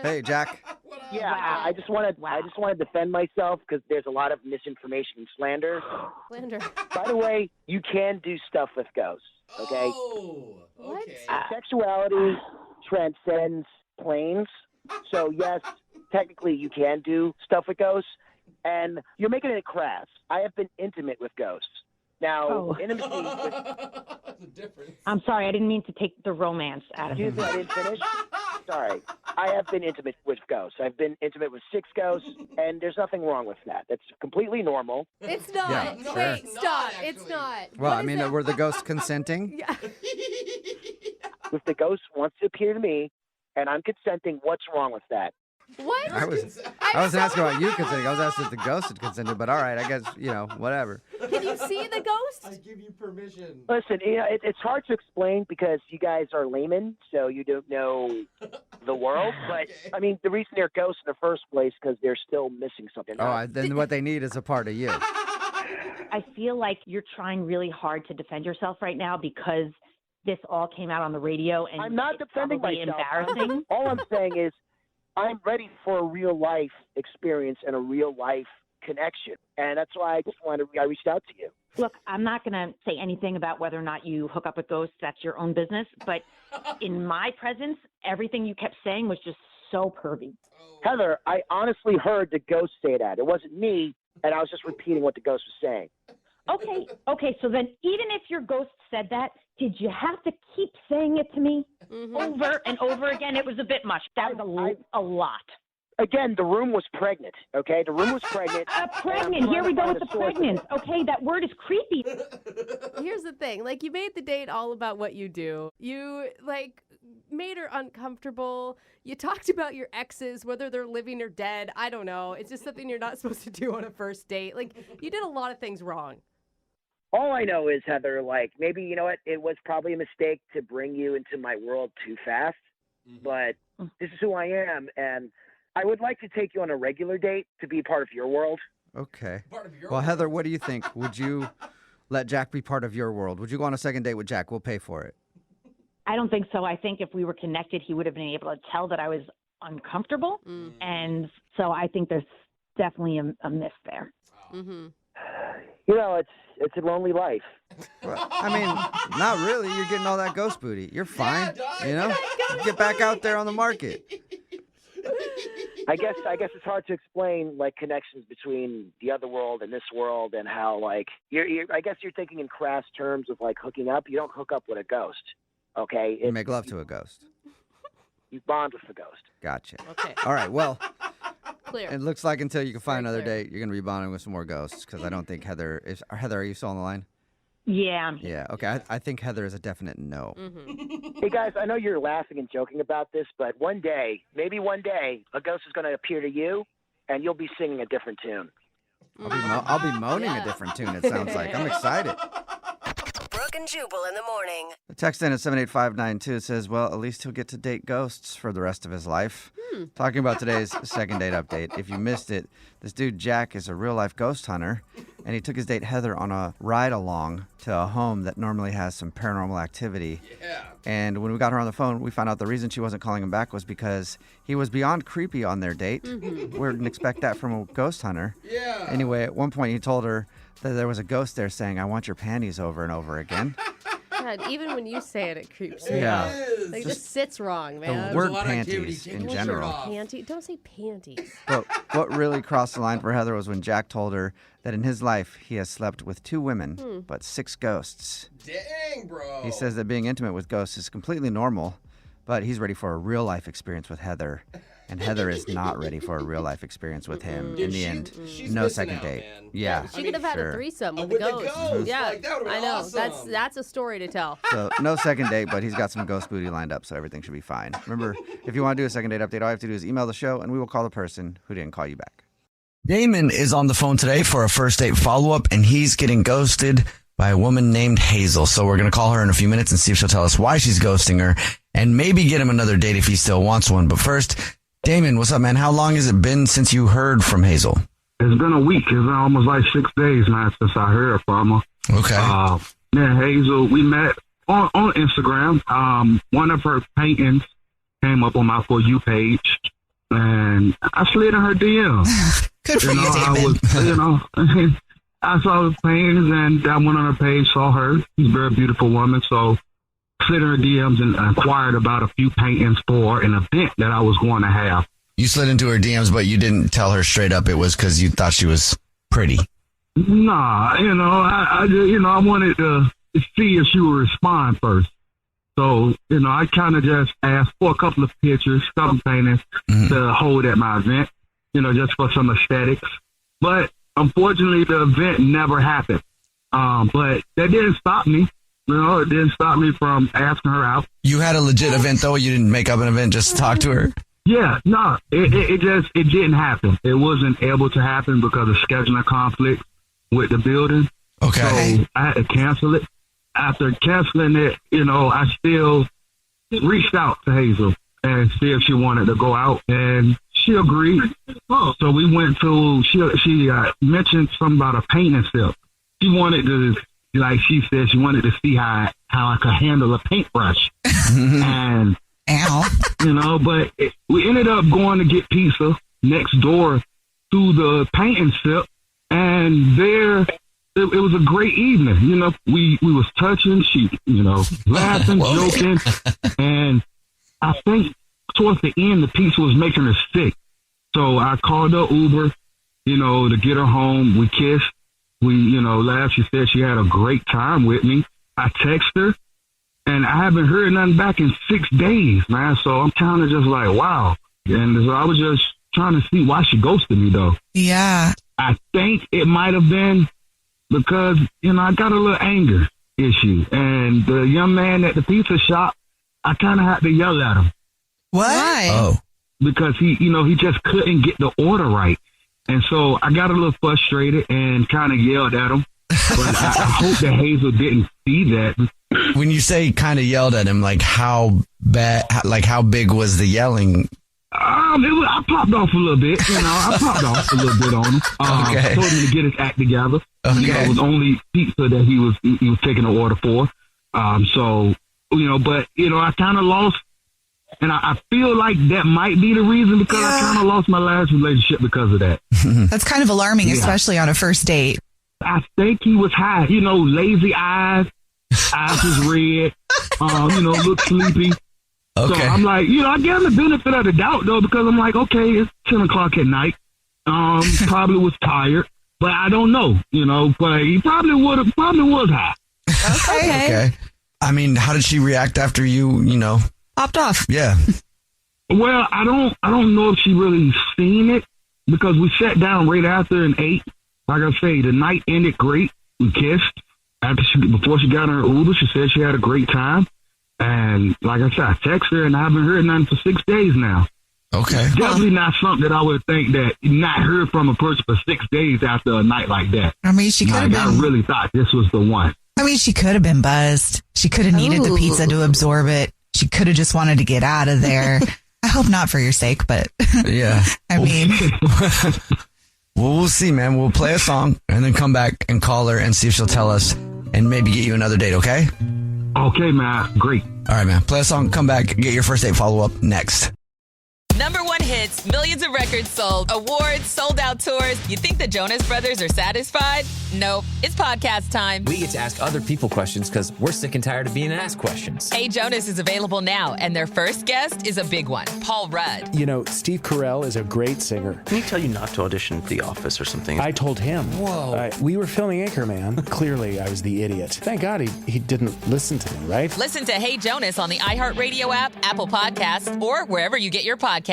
Hey, Jack. Yeah, Wow. I just want to defend myself because there's a lot of misinformation and slander. Slander. By the way, you can do stuff with ghosts. Okay, Oh, What? okay. sexuality transcends planes. So yes, technically you can do stuff with ghosts, and you're making it crass. I have been intimate with ghosts. Now, intimacy with That's a difference. I'm sorry, I didn't mean to take the romance out of Excuse it. me, I didn't finish. Sorry. I have been intimate with ghosts. I've been intimate with 6 ghosts, and there's nothing wrong with that. That's completely normal. It's not. Yeah, Wait, sure. stop. Not, It's actually. not. Well, What I is mean, it? were the ghosts consenting? Yeah. If the ghost wants to appear to me, and I'm consenting, what's wrong with that? What? I wasn't asking about you consenting. I was asking if the ghost had consented, but all right, I guess, whatever. Can you see the ghost? I give you permission. Listen, it's hard to explain because you guys are laymen, so you don't know the world. But, Okay. I mean, the reason they're ghosts in the first place because they're still missing something. Then what they need is a part of you. I feel like you're trying really hard to defend yourself right now because this all came out on the radio, and I'm not it's defending probably myself. embarrassing. All I'm saying is I'm ready for a real-life experience and a real-life connection. And that's why I reached out to you. Look, I'm not going to say anything about whether or not you hook up with ghosts. That's your own business. But in my presence, everything you kept saying was just so pervy. Heather, I honestly heard the ghost say that. It wasn't me, and I was just repeating what the ghost was saying. Okay. So then even if your ghost said that, did you have to keep saying it to me over and over again? It was a bit much. That was a lot. again, the room was pregnant, okay? The room was pregnant. Pregnant. Here we go with the pregnant. Okay, that word is creepy. Here's the thing. Like, you made the date all about what you do. You, like, made her uncomfortable. You talked about your exes, whether they're living or dead. I don't know. It's just something you're not supposed to do on a first date. Like, you did a lot of things wrong. All I know is, Heather, like, maybe, you know what, it was probably a mistake to bring you into my world too fast, but this is who I am, and I would like to take you on a regular date to be part of your world. Okay. Well, Heather, what do you think? Would you let Jack be part of your world? Would you go on a second date with Jack? We'll pay for it. I don't think so. I think if we were connected, he would have been able to tell that I was uncomfortable. And so I think there's definitely a miss there. You know, it's a lonely life. Well, I mean, not really. You're getting all that ghost booty. You're fine. You know? Get back out there on the market. I guess it's hard to explain, like, connections between the other world and this world, and how, like, I guess you're thinking in crass terms of, like, hooking up. You don't hook up with a ghost, okay? You make love to a ghost. You bond with the ghost. Gotcha. Okay. All right, well, Clear. it looks like until you can find Very another date, you're going to be bonding with some more ghosts, because I don't think Heather is... Heather, are you still on the line? Yeah. Yeah, okay. I think Heather is a definite no. Hey, guys, I know you're laughing and joking about this, but one day, maybe one day, a ghost is going to appear to you, and you'll be singing a different tune. I'll be moaning a different tune, it sounds like. I'm excited. Brooke and Jubal in the morning. The text in at 78592 says, well, at least he'll get to date ghosts for the rest of his life. Talking about today's second date update. If you missed it, this dude Jack is a real-life ghost hunter, and he took his date Heather on a ride-along to a home that normally has some paranormal activity. Yeah. And when we got her on the phone, we found out the reason she wasn't calling him back was because he was beyond creepy on their date. We wouldn't expect that from a ghost hunter. Yeah. Anyway, at one point he told her that there was a ghost there saying, I want your panties over and over again. God, even when you say it, it creeps me Yeah. out. Like, it just sits wrong, man. The word panties in general. Don't say panties. But what really crossed the line for Heather was when Jack told her that in his life he has slept with 2 women, but 6 ghosts. Dang, bro. He says that being intimate with ghosts is completely normal, but he's ready for a real-life experience with Heather. And Heather is not ready for a real-life experience with him. In the end, no second date. Man. Yeah, She could have had sure. a threesome with, With the the ghost. ghost. Yeah, Like, that would've been I know. awesome. That's a story to tell. So no second date, but he's got some ghost booty lined up, so everything should be fine. Remember, if you want to do a second date update, all you have to do is email the show, and we will call the person who didn't call you back. Damon is on the phone today for a first date follow-up, and he's getting ghosted by a woman named Hazel. So we're going to call her in a few minutes and see if she'll tell us why she's ghosting her, and maybe get him another date if he still wants one. But first, Damon, what's up, man? How long has it been since you heard from Hazel? It's been a week. It's been almost like 6 days, man, since I heard from her. Okay. Man, Hazel, we met on Instagram. One of her paintings came up on my For You page, and I slid in her DM. Good for you, Damon. I saw the paintings, and I went on her page, saw her. She's a very beautiful woman, so slid in her DMs and inquired about a few paintings for an event that I was going to have. You slid into her DMs, but you didn't tell her straight up it was because you thought she was pretty. Nah, I wanted to see if she would respond first. So, I kind of just asked for a couple of pictures, some paintings to hold at my event, just for some aesthetics. But unfortunately, the event never happened. But that didn't stop me. It didn't stop me from asking her out. You had a legit event, though? You didn't make up an event just to talk to her? Yeah, no, it didn't happen. It wasn't able to happen because of scheduling conflict with the building. Okay. So I had to cancel it. After canceling it, I still reached out to Hazel and see if she wanted to go out, and she agreed. So we went to, she mentioned something about a painting sip. She wanted to, like she said, she wanted to see how I could handle a paintbrush. And, but we ended up going to get pizza next door to the painting sip, and there, it was a great evening. We was touching, she, laughing, joking, and I think towards the end, the pizza was making her sick. So I called her Uber, to get her home. We kissed. We, laughed. She said she had a great time with me. I texted her, and I haven't heard nothing back in 6 days, man. So I'm kind of just like, wow. And so I was just trying to see why she ghosted me, though. Yeah. I think it might have been because, I got a little anger issue. And the young man at the pizza shop, I kind of had to yell at him. Why? Oh. Because he just couldn't get the order right. And so I got a little frustrated and kind of yelled at him. But I hope that Hazel didn't see that. When you say kind of yelled at him, like how big was the yelling? I popped off a little bit, I popped off a little bit on him. Okay. Told him to get his act together. Okay. It was only pizza that he was taking an order for. But I kind of lost, and I feel like that might be the reason because I kind of lost my last relationship because of that. That's kind of alarming, especially on a first date. I think he was high, lazy eyes was red, looked sleepy. Okay. So I'm like, I gave him the benefit of the doubt though, because I'm like, okay, it's 10 o'clock at night. Probably was tired, but I don't know, but he probably was high. Okay. I mean, how did she react after you, popped off? Yeah. Well, I don't know if she really seen it because we sat down right after and ate. Like I say, the night ended great. We kissed. Before she got in her Uber, she said she had a great time. And like I said, I texted her and I haven't heard nothing for 6 days now. Okay. Definitely not something that I would think that not heard from a person for 6 days after a night like that. I mean, she could have been. I really thought this was the one. I mean, she could have been buzzed. She could have needed the pizza to absorb it. She could have just wanted to get out of there. I hope not for your sake, but yeah. I mean. Well, we'll see, man. We'll play a song and then come back and call her and see if she'll tell us and maybe get you another date, okay? Okay, man. Great. All right, man. Play a song, come back, get your first date follow-up next. #1 hits, millions of records sold, awards, sold-out tours. You think the Jonas Brothers are satisfied? Nope. It's podcast time. We get to ask other people questions because we're sick and tired of being asked questions. Hey Jonas is available now, and their first guest is a big one, Paul Rudd. Steve Carell is a great singer. Didn't he tell you not to audition for The Office or something? I told him. Whoa. We were filming Anchorman. Clearly, I was the idiot. Thank God he didn't listen to me, right? Listen to Hey Jonas on the iHeartRadio app, Apple Podcasts, or wherever you get your podcasts.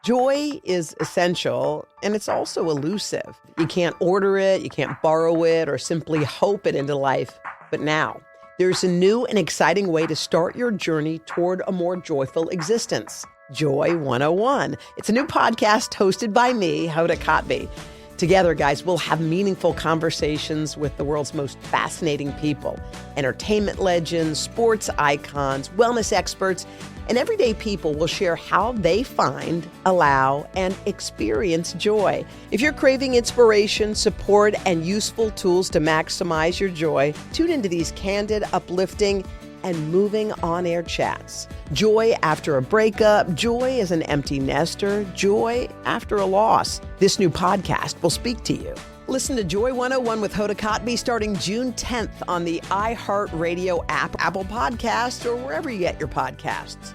Joy is essential, and it's also elusive. You can't order it, you can't borrow it, or simply hope it into life. But now, there's a new and exciting way to start your journey toward a more joyful existence. Joy 101. It's a new podcast hosted by me, Hoda Kotb. Together, guys, we'll have meaningful conversations with the world's most fascinating people. Entertainment legends, sports icons, wellness experts, and everyday people will share how they find, allow, and experience joy. If you're craving inspiration, support, and useful tools to maximize your joy, tune into these candid, uplifting, and moving on-air chats. Joy after a breakup, joy as an empty nester, joy after a loss. This new podcast will speak to you. Listen to Joy 101 with Hoda Kotb starting June 10th on the iHeartRadio app, Apple Podcasts, or wherever you get your podcasts.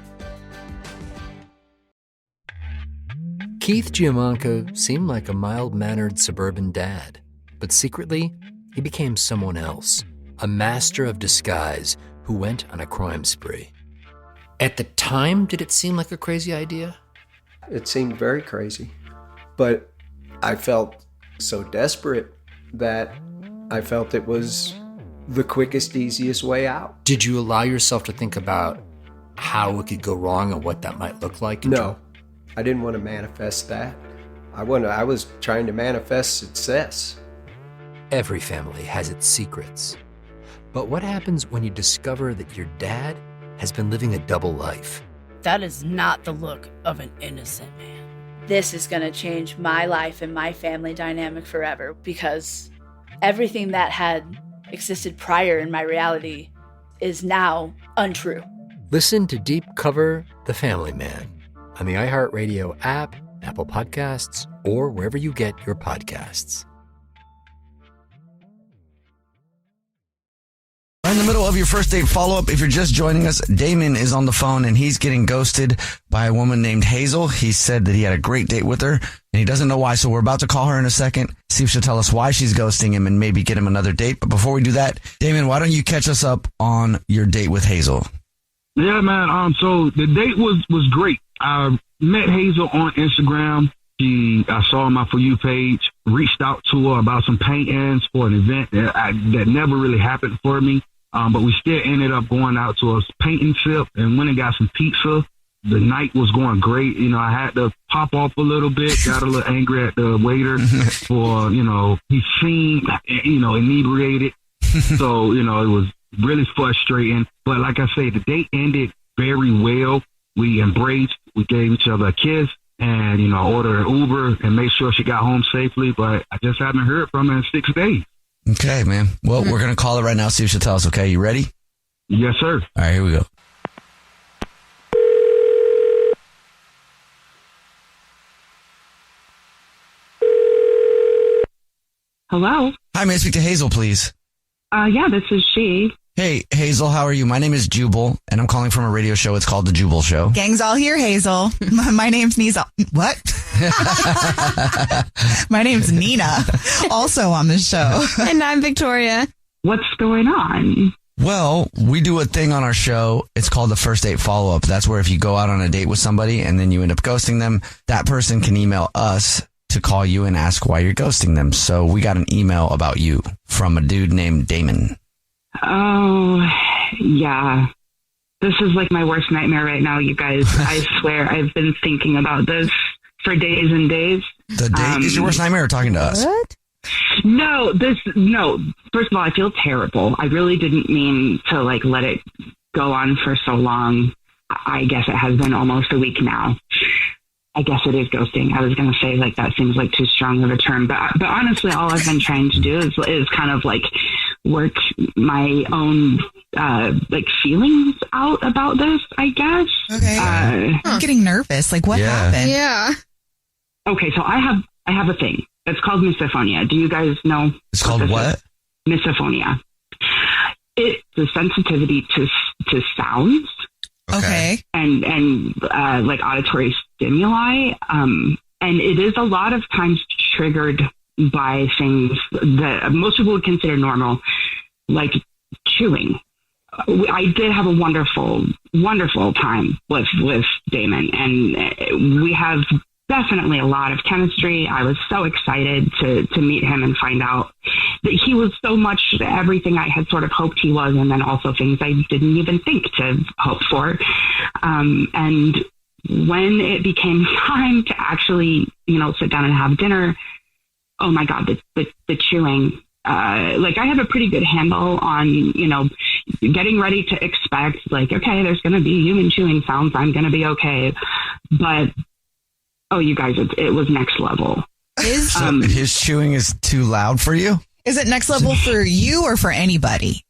Keith Giamanco seemed like a mild-mannered suburban dad, but secretly, he became someone else, a master of disguise who went on a crime spree. At the time, did it seem like a crazy idea? It seemed very crazy, but I felt so desperate that I felt it was the quickest, easiest way out. Did you allow yourself to think about how it could go wrong and what that might look like? No, I didn't want to manifest that. I was trying to manifest success. Every family has its secrets. But what happens when you discover that your dad has been living a double life? That is not the look of an innocent man. This is going to change my life and my family dynamic forever because everything that had existed prior in my reality is now untrue. Listen to Deep Cover The Family Man on the iHeartRadio app, Apple Podcasts, or wherever you get your podcasts. We're in the middle of your first date follow-up. If you're just joining us, Damon is on the phone and he's getting ghosted by a woman named Hazel. He said that he had a great date with her and he doesn't know why. So we're about to call her in a second, see if she'll tell us why she's ghosting him and maybe get him another date. But before we do that, Damon, why don't you catch us up on your date with Hazel? Yeah, man. So the date was great. I met Hazel on Instagram. I saw on my For You page, reached out to her about some paintings for an event that never really happened for me. But we still ended up going out to a painting trip and went and got some pizza. The night was going great. You know, I had to pop off a little bit, got a little angry at the waiter for, he seemed, inebriated. So, it was really frustrating. But like I say, the date ended very well. We embraced, we gave each other a kiss, and, ordered an Uber and made sure she got home safely. But I just haven't heard from her in 6 days. Okay, man. Well, we're going to call her right now, see what she'll tell us. Okay, you ready? Yes, sir. All right, here we go. Hello? Hi, may I speak to Hazel, please? Yeah, this is she. Hey, Hazel, how are you? My name is Jubal, and I'm calling from a radio show. It's called The Jubal Show. Gang's all here, Hazel. My name's Nina. What? My name's Nina, also on the show. And I'm Victoria. What's going on? Well, we do a thing on our show. It's called the first date follow-up. That's where if you go out on a date with somebody and then you end up ghosting them, that person can email us to call you and ask why you're ghosting them. So we got an email about you from a dude named Damon. Oh, yeah. This is like my worst nightmare right now, you guys. I swear I've been thinking about this for days and days. The date is your worst nightmare or talking to us? What? No. First of all, I feel terrible. I really didn't mean to let it go on for so long. I guess it has been almost a week now. I guess it is ghosting. I was going to say that seems like too strong of a term, but honestly, all I've been trying to do is kind of work my own feelings out about this, I guess. Okay. I'm getting nervous. What happened? Yeah. Okay, so I have a thing. It's called misophonia. Do you guys know? It's called what? Misophonia. It's a sensitivity to sounds. Okay. And auditory stimuli. And it is a lot of times triggered by things that most people would consider normal, like chewing. I did have a wonderful, wonderful time with Damon, and we have definitely a lot of chemistry. I was so excited to meet him and find out that he was so much everything I had sort of hoped he was, and then also things I didn't even think to hope for. And when it became time to actually, sit down and have dinner, oh my God, the chewing. I have a pretty good handle on, getting ready to expect, okay, there's going to be human chewing sounds. I'm going to be okay. But oh, you guys, it was next level. So his chewing is too loud for you? Is it next level for you or for anybody?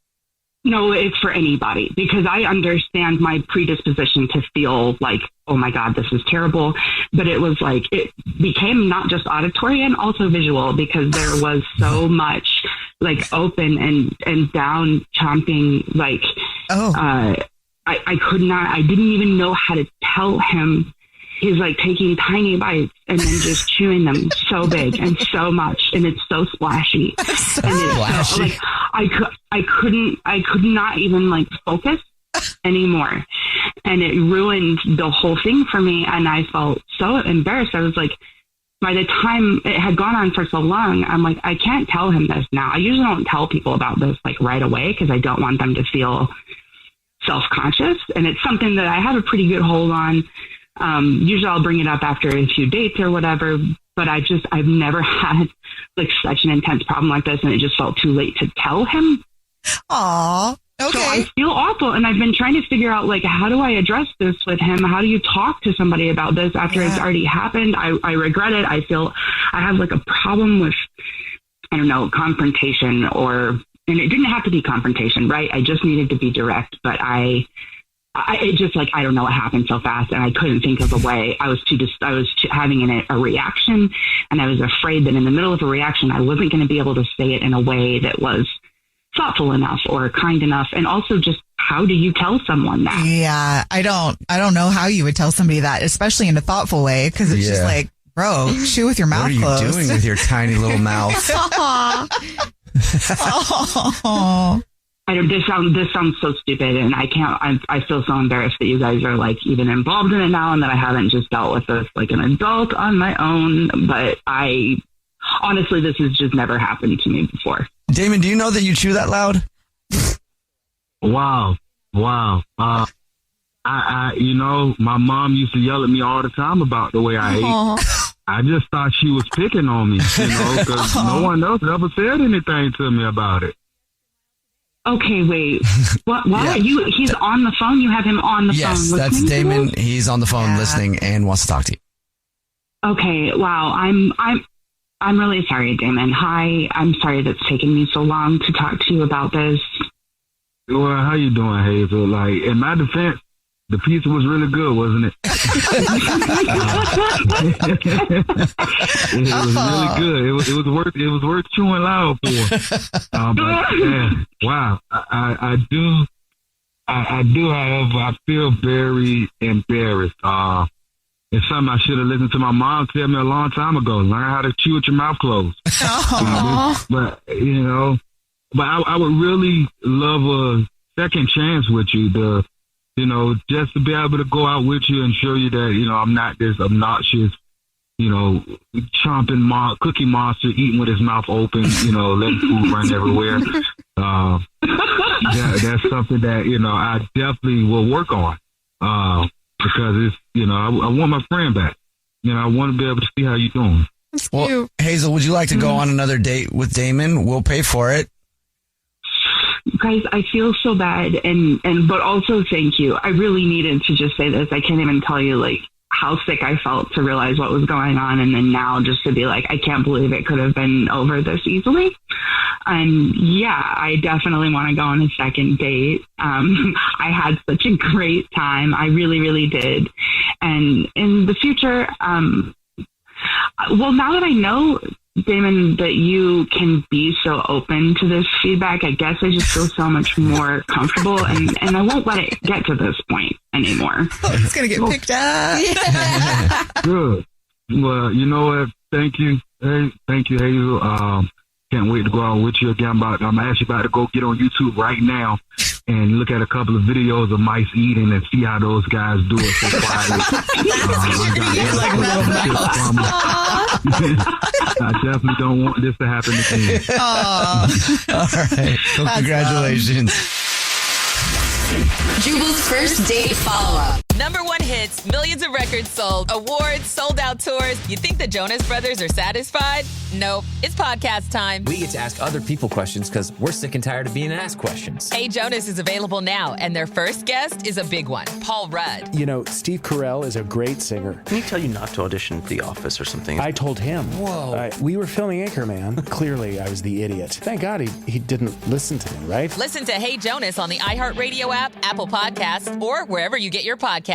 No, it's for anybody, because I understand my predisposition to feel oh my God, this is terrible. But it was it became not just auditory and also visual, because there was so much open and down chomping. I could not, I didn't even know how to tell him. He's taking tiny bites and then just chewing them so big and so much, and it's so splashy. So and it's splashy. I could not even focus anymore, and it ruined the whole thing for me. And I felt so embarrassed. I was by the time it had gone on for so long, I'm I can't tell him this now. I usually don't tell people about this right away, because I don't want them to feel self-conscious, and it's something that I have a pretty good hold on. Usually I'll bring it up after a few dates or whatever, but I've never had such an intense problem like this, and it just felt too late to tell him. Aw, okay. So I feel awful, and I've been trying to figure out how do I address this with him? How do you talk to somebody about this after it's already happened? I regret it. I feel I have a problem with, I don't know, confrontation, and it didn't have to be confrontation, right? I just needed to be direct, but it just I don't know what happened so fast, and I couldn't think of a way. I was having a reaction, and I was afraid that in the middle of a reaction, I wasn't going to be able to say it in a way that was thoughtful enough or kind enough. And also, just how do you tell someone that? Yeah, I don't know how you would tell somebody that, especially in a thoughtful way, because it's just bro, chew with your mouth closed. What are you doing with your tiny little mouth? Oh. This sounds so stupid, and I feel so embarrassed that you guys are like even involved in it now, and that I haven't just dealt with this like an adult on my own. But honestly, this has just never happened to me before. Damon, do you know that you chew that loud? Wow. My mom used to yell at me all the time about the way I ate. I just thought she was picking on me, because no one else ever said anything to me about it. Okay, wait. What? He's on the phone? You have him on the phone? Yes, that's Damon. He's on the phone listening and wants to talk to you. Okay, wow. I'm really sorry, Damon. Hi, I'm sorry that's taken me so long to talk to you about this. Well, how you doing, Hazel? Like, in my defense, the pizza was really good, wasn't it? It was really good. It was worth chewing loud for. But, man, wow. I do. However, I feel very embarrassed. It's something I should have listened to my mom tell me a long time ago. Learn how to chew with your mouth closed. But I would really love a second chance with you. Just to be able to go out with you and show you that, I'm not this obnoxious, chomping cookie monster eating with his mouth open, letting food run everywhere. That's something that, I definitely will work on. Because it's, I want my friend back. I want to be able to see how you're doing. Well, Hazel, would you like to go on another date with Damon? We'll pay for it. Guys, I feel so bad, but also thank you. I really needed to just say this. I can't even tell you like how sick I felt to realize what was going on, and then now just to be like, I can't believe it could have been over this easily. And yeah, I definitely want to go on a second date. I had such a great time. I really, really did. And in the future, well, now that I know, Damon, that you can be so open to this feedback, I guess I just feel so much more comfortable, and I won't let it get to this point anymore. It's going to get picked up. Yeah. Good. Well, you know what? Thank you. Hey, thank you, Hazel. Can't wait to go out with you again. I'm actually about to go get on YouTube right now and look at a couple of videos of mice eating and see how those guys do it so quietly. I definitely don't want this to happen again. All right. Well, congratulations. Jubal's first date follow-up. #1 hits, millions of records sold, awards, sold-out tours. You think the Jonas Brothers are satisfied? Nope. It's podcast time. We get to ask other people questions because we're sick and tired of being asked questions. Hey Jonas is available now, and their first guest is a big one, Paul Rudd. Steve Carell is a great singer. Can he tell you not to audition for The Office or something? I told him. Whoa. We were filming Anchorman. Clearly, I was the idiot. Thank God he didn't listen to me, right? Listen to Hey Jonas on the iHeartRadio app, Apple Podcasts, or wherever you get your podcasts.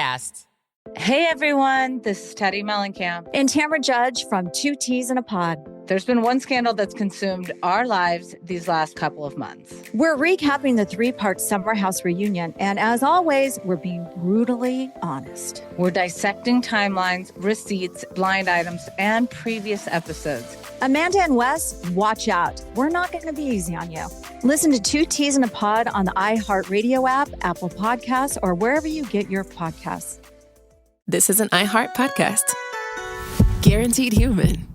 Hey everyone, this is Teddy Mellencamp and Tamara Judge from Two Teas in a Pod. There's been one scandal that's consumed our lives these last couple of months. We're recapping the 3-part Summer House reunion, and as always, we're being brutally honest. We're dissecting timelines, receipts, blind items, and previous episodes. Amanda and Wes, watch out. We're not going to be easy on you. Listen to Two Teas in a Pod on the iHeartRadio app, Apple Podcasts, or wherever you get your podcasts. This is an iHeart podcast. Guaranteed human.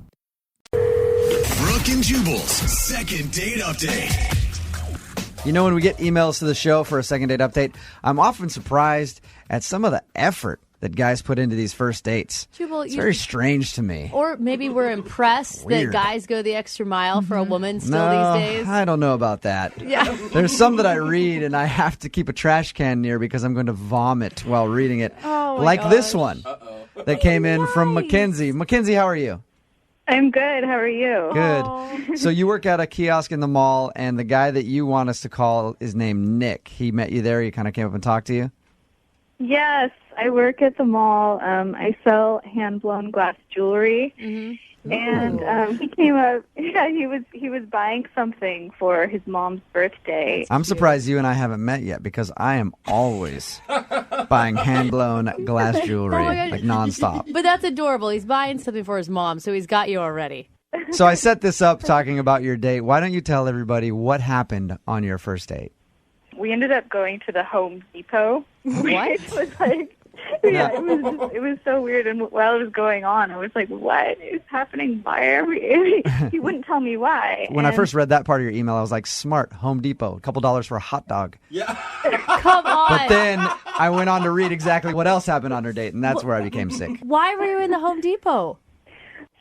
Brooke and Jubal's second date update. When we get emails to the show for a second date update, I'm often surprised at some of the effort that guys put into these first dates. Jubal, it's very strange to me. Or maybe we're impressed that guys go the extra mile for a woman still these days. I don't know about that. Yeah. There's some that I read and I have to keep a trash can near because I'm going to vomit while reading it. Oh my like gosh. this one that came in from Mackenzie. Mackenzie, how are you? I'm good. How are you? Good. So you work at a kiosk in the mall, and the guy that you want us to call is named Nick. He met you there. He kind of came up and talked to you? Yes, I work at the mall. I sell hand-blown glass jewelry. And he came up. Yeah, he was buying something for his mom's birthday. I'm surprised you and I haven't met yet because I am always buying hand-blown glass jewelry, like nonstop. But that's adorable. He's buying something for his mom, so he's got you already. So I set this up talking about your date. Why don't you tell everybody what happened on your first date? we ended up going to the Home Depot. What? It was like, yeah, it was so weird. And while it was going on, I was like, what is happening? Why are we? He wouldn't tell me why. When I first read that part of your email, I was like, smart, Home Depot, a couple dollars for a hot dog. Come on. But then I went on to read exactly what else happened on her date, and that's where I became sick. Why were you in the Home Depot?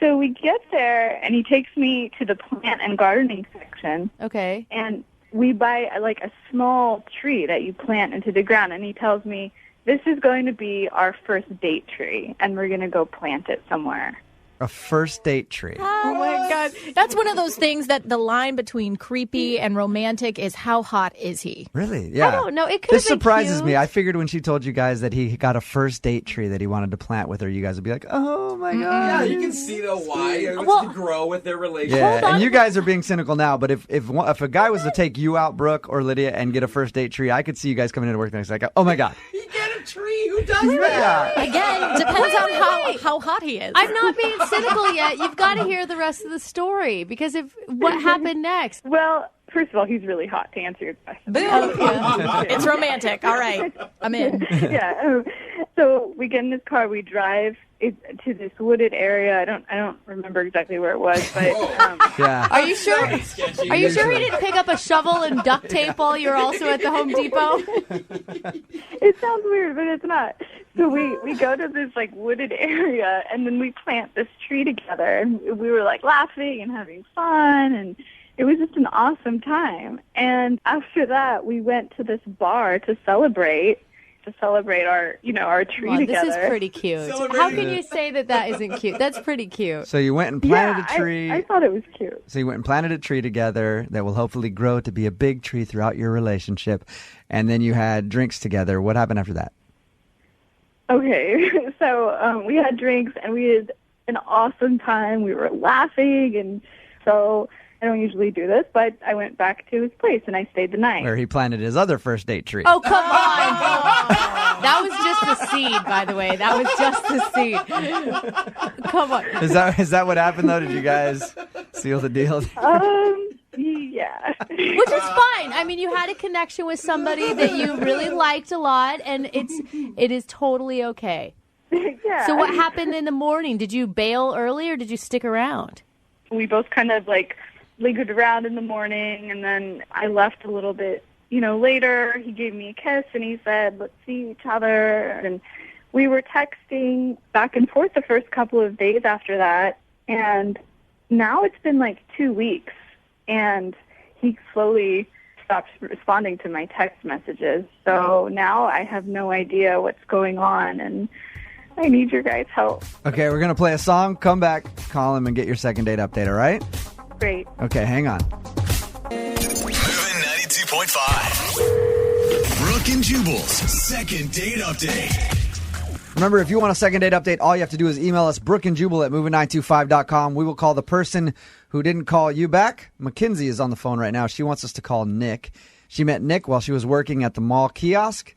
So we get there, and he takes me to the plant and gardening section. Okay. And we buy like a small tree that you plant into the ground, and he tells me, this is going to be our first date tree, and we're going to go plant it somewhere. A first date tree. Oh, my God. That's one of those things that the line between creepy and romantic is how hot is he? Really? Yeah. I don't know. It could This have been surprises cute. me. I figured when she told you guys that he got a first date tree that he wanted to plant with her, you guys would be like, oh, my God. Yeah, you can see the why. It was Well- to grow with their relationship. Yeah, and you guys are being cynical now, but if a guy was to take you out, Brooke or Lydia, and get a first date tree, I could see you guys coming into work next like, oh my God. You get a tree. Who does that? Again, depends on how hot he is. I'm not being cynical yet. You've got to hear the rest of the story because if what happened next. Well, first of all, he's really hot, to answer your question. Boom. It's romantic. All right. I'm in. Yeah. So we get in his car, we drive to this wooded area. I don't remember exactly where it was, but yeah. Are you sure? Are you sure he didn't pick up a shovel and duct tape while you were also at the Home Depot? It sounds weird, but it's not. So we go to this like wooded area, and then we plant this tree together, and we were like laughing and having fun, and it was just an awesome time. And after that, we went to this bar to celebrate our tree Well, together. this is pretty cute. How can you say that isn't cute? That's pretty cute. So you went and planted a tree. I thought it was cute. So you went and planted a tree together that will hopefully grow to be a big tree throughout your relationship. And then you had drinks together. What happened after that? Okay, so we had drinks, and we had an awesome time. We were laughing, and so I don't usually do this, but I went back to his place, and I stayed the night. Where he planted his other first date tree. Oh, come on. That was just the seed, by the way. That was just the seed. Come on. Is that what happened, though? Did you guys seal the deal? Yeah. Which is fine. I mean, you had a connection with somebody that you really liked a lot, and it is totally okay. Yeah. So what happened in the morning? Did you bail early or did you stick around? We both kind of like lingered around in the morning, and then I left a little bit, later. He gave me a kiss, and he said, let's see each other. And we were texting back and forth the first couple of days after that, and now it's been like 2 weeks, and he slowly stopped responding to my text messages. So now I have no idea what's going on, and I need your guys' help. Okay, we're going to play a song. Come back, call him, and get your second date update, all right? Great. Okay, hang on. Moving 92.5. Brooke and Jubal's second date update. Remember, if you want a second date update, all you have to do is email us, brookeandjubal@moving925.com. We will call the person who didn't call you back. Mackenzie is on the phone right now. She wants us to call Nick. She met Nick while she was working at the mall kiosk,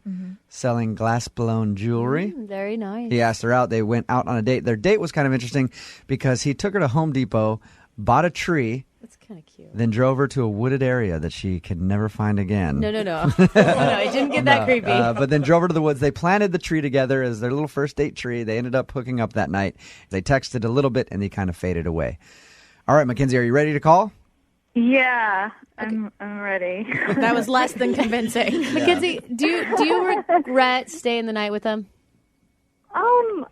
selling glass-blown jewelry. Very nice. He asked her out. They went out on a date. Their date was kind of interesting because he took her to Home Depot, bought a tree, That's kind of cute. then drove her to a wooded area that she could never find again. No. No, it didn't get that creepy. But then drove her to the woods. They planted the tree together as their little first date tree. They ended up hooking up that night. They texted a little bit, and he kind of faded away. All right, Mackenzie, are you ready to call? Yeah, I'm ready. That was less than convincing. Mackenzie, do you regret staying the night with him? I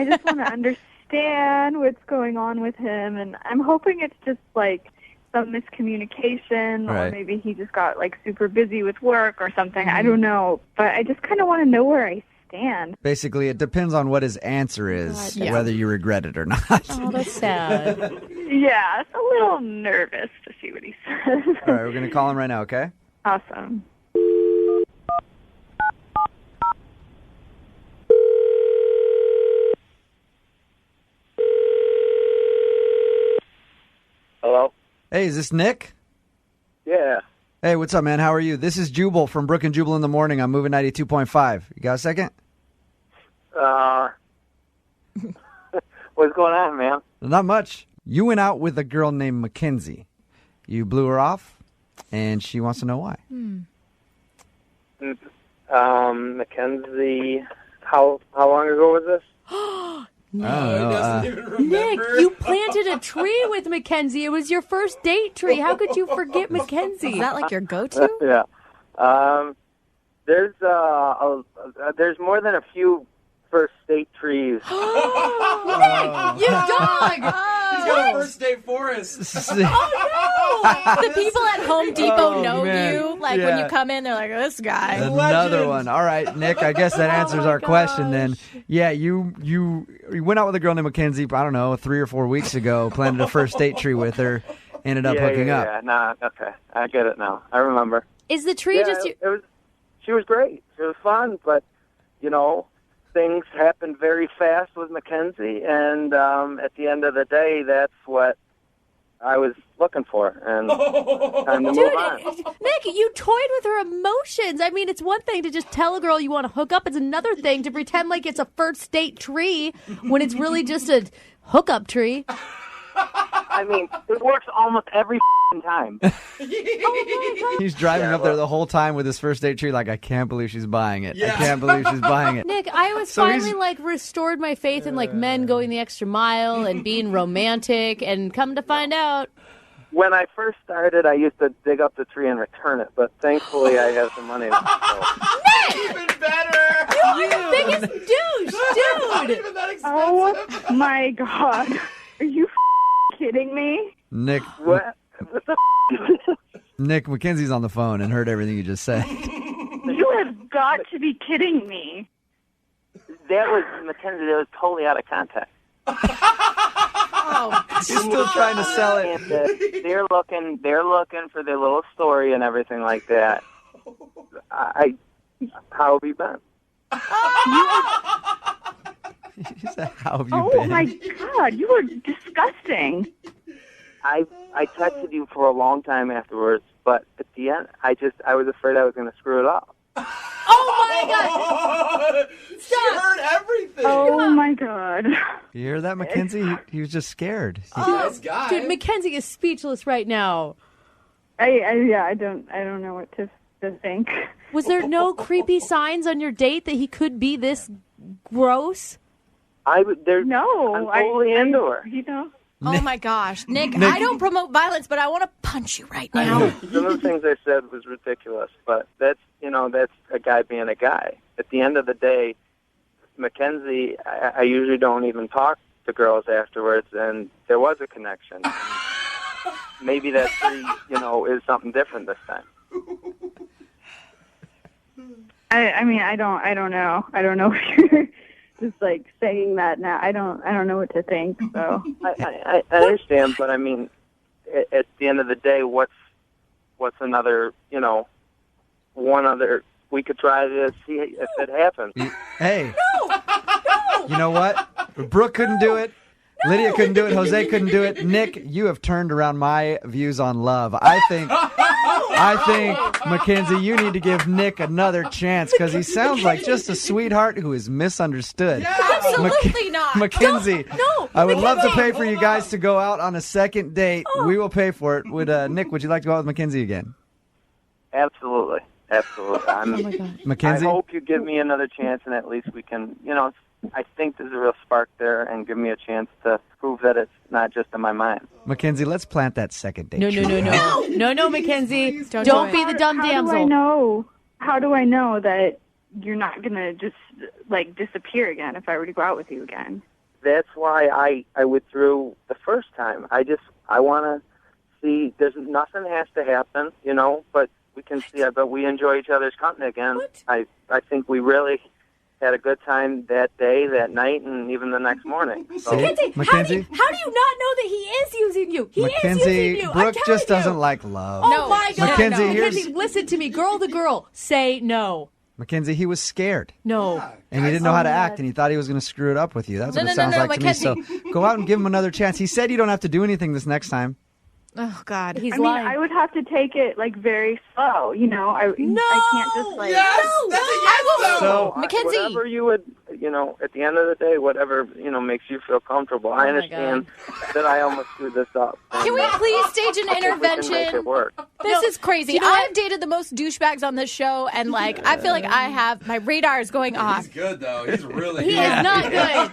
just want to understand what's going on with him, and I'm hoping it's just like some miscommunication, or Right. maybe he just got like super busy with work or something. I don't know, but I just kind of want to know where I stand. Basically, it depends on what his answer is, Yeah. whether you regret it or not. Oh, that's sad. Yeah, it's a little nervous to see what he says. All right, we're going to call him right now, okay? Awesome. Hello? Hey, is this Nick? Yeah. Hey, what's up, man? How are you? This is Jubal from Brooke and Jubal in the Morning. I'm moving 92.5. You got a second? What's going on, man? Not much. You went out with a girl named Mackenzie. You blew her off, and she wants to know why. Mackenzie, how long ago was this? Nick, you planted a tree with Mackenzie. It was your first date tree. How could you forget Mackenzie? Is that like your go-to? Yeah. There's more than a few first date trees. Nick, you dog! He's got a first date forest. The people at Home Depot know man. you. Like when you come in, they're like, this guy. Another one. All right, Nick, I guess that answers our question then. Yeah, you went out with a girl named Mackenzie, I don't know, 3 or 4 weeks ago, planted a first date tree with her, ended up hooking up. Yeah, nah, okay. I get it now. I remember. Is the tree just... She was great. It was fun, but, things happened very fast with Mackenzie, and at the end of the day, that's what I was looking for, and time to move on. Nick, you toyed with her emotions. I mean, it's one thing to just tell a girl you want to hook up. It's another thing to pretend like it's a first date tree when it's really just a hookup tree. I mean, it works almost every time. He's driving up there the whole time with his first date tree like, I can't believe she's buying it. I can't believe she's buying it. Nick, I was finally restored my faith in men going the extra mile and being romantic, and come to find out. When I first started, I used to dig up the tree and return it, but thankfully I have some money. Even better! You are the biggest douche, dude! Oh my God. Are you kidding me? Nick. What the Nick, Mackenzie's on the phone and heard everything you just said. You have got to be kidding me. That was Mackenzie. That was totally out of context. He's still trying to sell it. They're looking for their little story and everything like that. How have you been? He said, how have you Oh been? my God, you were disgusting. I texted you for a long time afterwards, but at the end, I was afraid I was going to screw it up. Oh my God! Stop! She heard everything. Oh my God! You hear that, Mackenzie? He was just scared. Nice guy. Dude, Mackenzie is speechless right now. I don't know what to think. Was there no creepy signs on your date that he could be this gross? I'm totally into her. Oh my gosh, Nick, I don't promote violence, but I want to punch you right now. Some of the things I said was ridiculous, but that's a guy being a guy. At the end of the day, Mackenzie, I usually don't even talk to girls afterwards, and there was a connection. Maybe that tree, is something different this time. I mean, I don't know. I don't know if you're just saying that now. I don't know what to think. So I understand, but I mean, at the end of the day, what's another? One other. We could try to see if it happens. Hey, you know what? Brooke couldn't do it. Lydia couldn't do it. Jose couldn't do it. Nick, you have turned around my views on love. I think, Mackenzie, you need to give Nick another chance because he sounds like just a sweetheart who is misunderstood. Absolutely not. Mackenzie, No, I would love to pay for you guys to go out on a second date. We will pay for it. Nick, would you like to go out with Mackenzie again? Absolutely. Mackenzie? I hope you give me another chance, and at least we can, I think there's a real spark there, and give me a chance to prove that it's not just in my mind. Mackenzie, let's plant that second date. No, Mackenzie. Don't be the dumb damsel. How do I know that you're not going to just, disappear again if I were to go out with you again? That's why I withdrew the first time. I want to see, nothing has to happen, but we can see, but we enjoy each other's company again. I think we really had a good time that day, that night, and even the next morning. So. Mackenzie? How do you not know that he is using you? He is using you. Brooke just doesn't like love. Oh my God. Mackenzie, listen to me. Girl to girl. Say no. Mackenzie, he was scared. No. And he didn't know how to act, and he thought he was going to screw it up with you. That's what it sounds like to me. So go out and give him another chance. He said you don't have to do anything this next time. Oh, God. He's I mean, lying. I would have to take it like very slow. You know, I can't just like. So Mackenzie. whatever you would, at the end of the day, whatever makes you feel comfortable. I understand that I almost screwed this up. Can we please stage an I think we can intervention? make it work. This is crazy. you know I've dated the most douchebags on this show, and like I feel like I have my radar is going off. He's good though. He's really He good. is not good.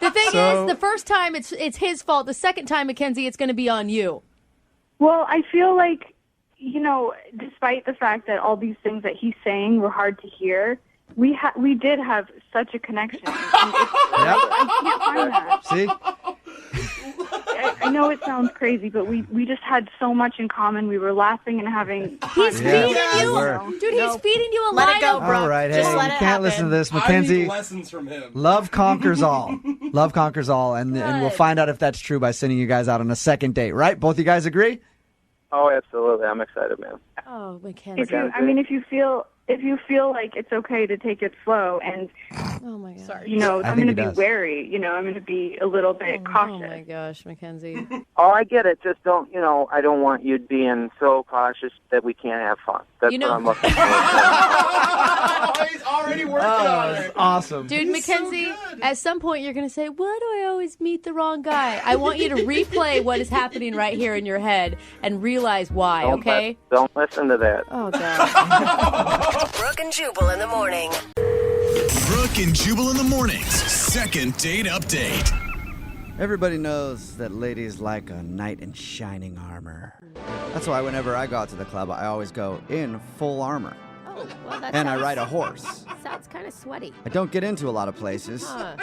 The thing is, the first time it's his fault. The second time, Mackenzie, it's going to be on you. Well, I feel like, despite the fact that all these things that he's saying were hard to hear, we did have such a connection. And I can't find that. See? I know it sounds crazy, but we just had so much in common. We were laughing and having fun. He's feeding you. were. Dude, he's feeding you a Let line it go, of bro. All right, hey, Just you let it can't happen. listen to this, I need Mackenzie. lessons from him. Love conquers all. Love conquers all, and we'll Good. find out if that's true by sending you guys out on a second date, right? Both you guys agree? Oh, absolutely. I'm excited, man. Oh, Mackenzie. If you feel like it's okay to take it slow, and Oh, my God. Sorry. I'm think going to he be does. wary. I'm going to be a little bit cautious. Oh, my gosh, Mackenzie. Oh, I get it. Just don't, I don't want you being so cautious that we can't have fun. That's what I'm looking for. He's already working on it. Awesome. Dude, Mackenzie, at some point you're going to say, why do I always meet the wrong guy? I want you to replay what is happening right here in your head and realize why, okay? Don't listen to that. Oh, God. Brooke and Jubal in the morning. Brooke and Jubal in the mornings. Second date update. Everybody knows that ladies like a knight in shining armor. That's why whenever I go out to the club, I always go in full armor. Oh, well, that And I sounds- ride a horse. Sounds kind of sweaty. I don't get into a lot of places, Huh.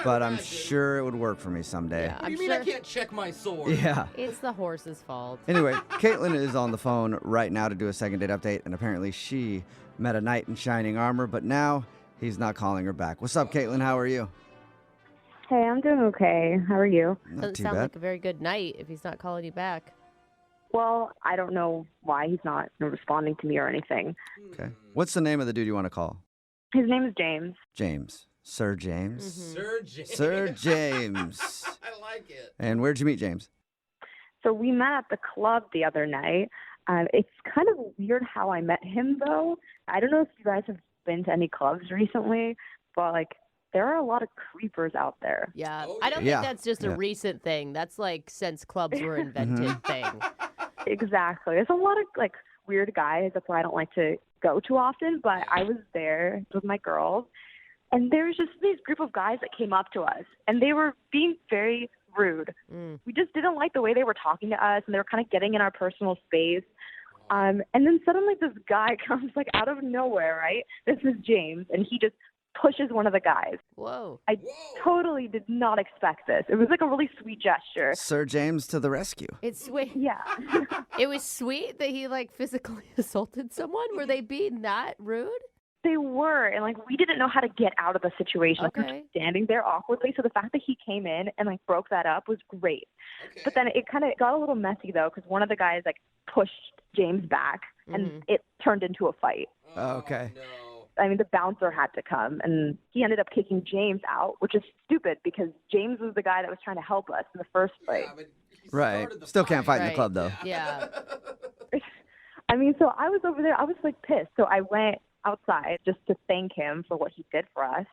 but I'm sure it would work for me someday. What do you mean I can't check my sword? Yeah. It's the horse's fault. Anyway, Caitlin is on the phone right now to do a second date update, and apparently she met a knight in shining armor, but now he's not calling her back. What's up, Caitlin? How are you? Hey, I'm doing okay. How are you? Not Doesn't too sound bad. like a very good night if he's not calling you back. Well, I don't know why he's not responding to me or anything. Okay. What's the name of the dude you want to call? His name is James. James. Sir James? Sir James. Sir James. I like it. And where'd you meet James? So we met at the club the other night. It's kind of weird how I met him, though. I don't know if you guys have been to any clubs recently, but there are a lot of creepers out there. Yeah, I don't Yeah. think that's just a Yeah. recent thing. That's like since clubs were invented thing. Exactly. There's a lot of weird guys. That's why I don't like to go too often. But I was there with my girls, and there was just this group of guys that came up to us, and they were being very rude. We just didn't like the way they were talking to us, and they were kind of getting in our personal space. And then suddenly this guy comes out of nowhere, right? This is James, and he just pushes one of the guys. Whoa. I totally did not expect this. It was a really sweet gesture. Sir James to the rescue. It's sweet. Yeah. It was sweet that he physically assaulted someone. Were they being that rude? They were, and we didn't know how to get out of the situation. We were Okay. just standing there awkwardly. So the fact that he came in and broke that up was great. But then it kind of got a little messy though, because one of the guys pushed James back, and it turned into a fight. Okay. I mean, the bouncer had to come, and he ended up kicking James out, which is stupid because James was the guy that was trying to help us in the first place. Right. Still can't fight in the Right. club, though. Yeah. I mean, so I was over there. I was pissed. So I went outside just to thank him for what he did for us.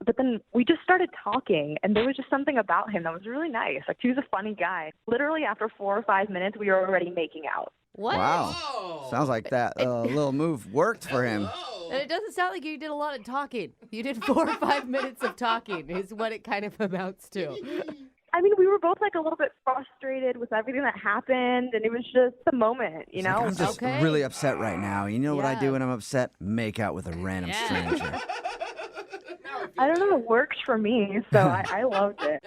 But then we just started talking, and there was just something about him that was really nice. He was a funny guy. Literally, after 4 or 5 minutes, we were already making out. What? Wow. Sounds like that little move worked for him. And it doesn't sound like you did a lot of talking. You did 4 or 5 minutes of talking is what it kind of amounts to. I mean, we were both a little bit frustrated with everything that happened, and it was just the moment, you know? I'm just really upset right now. You know what I do when I'm upset? Make out with a random stranger. I don't know, it worked for me, so I loved it.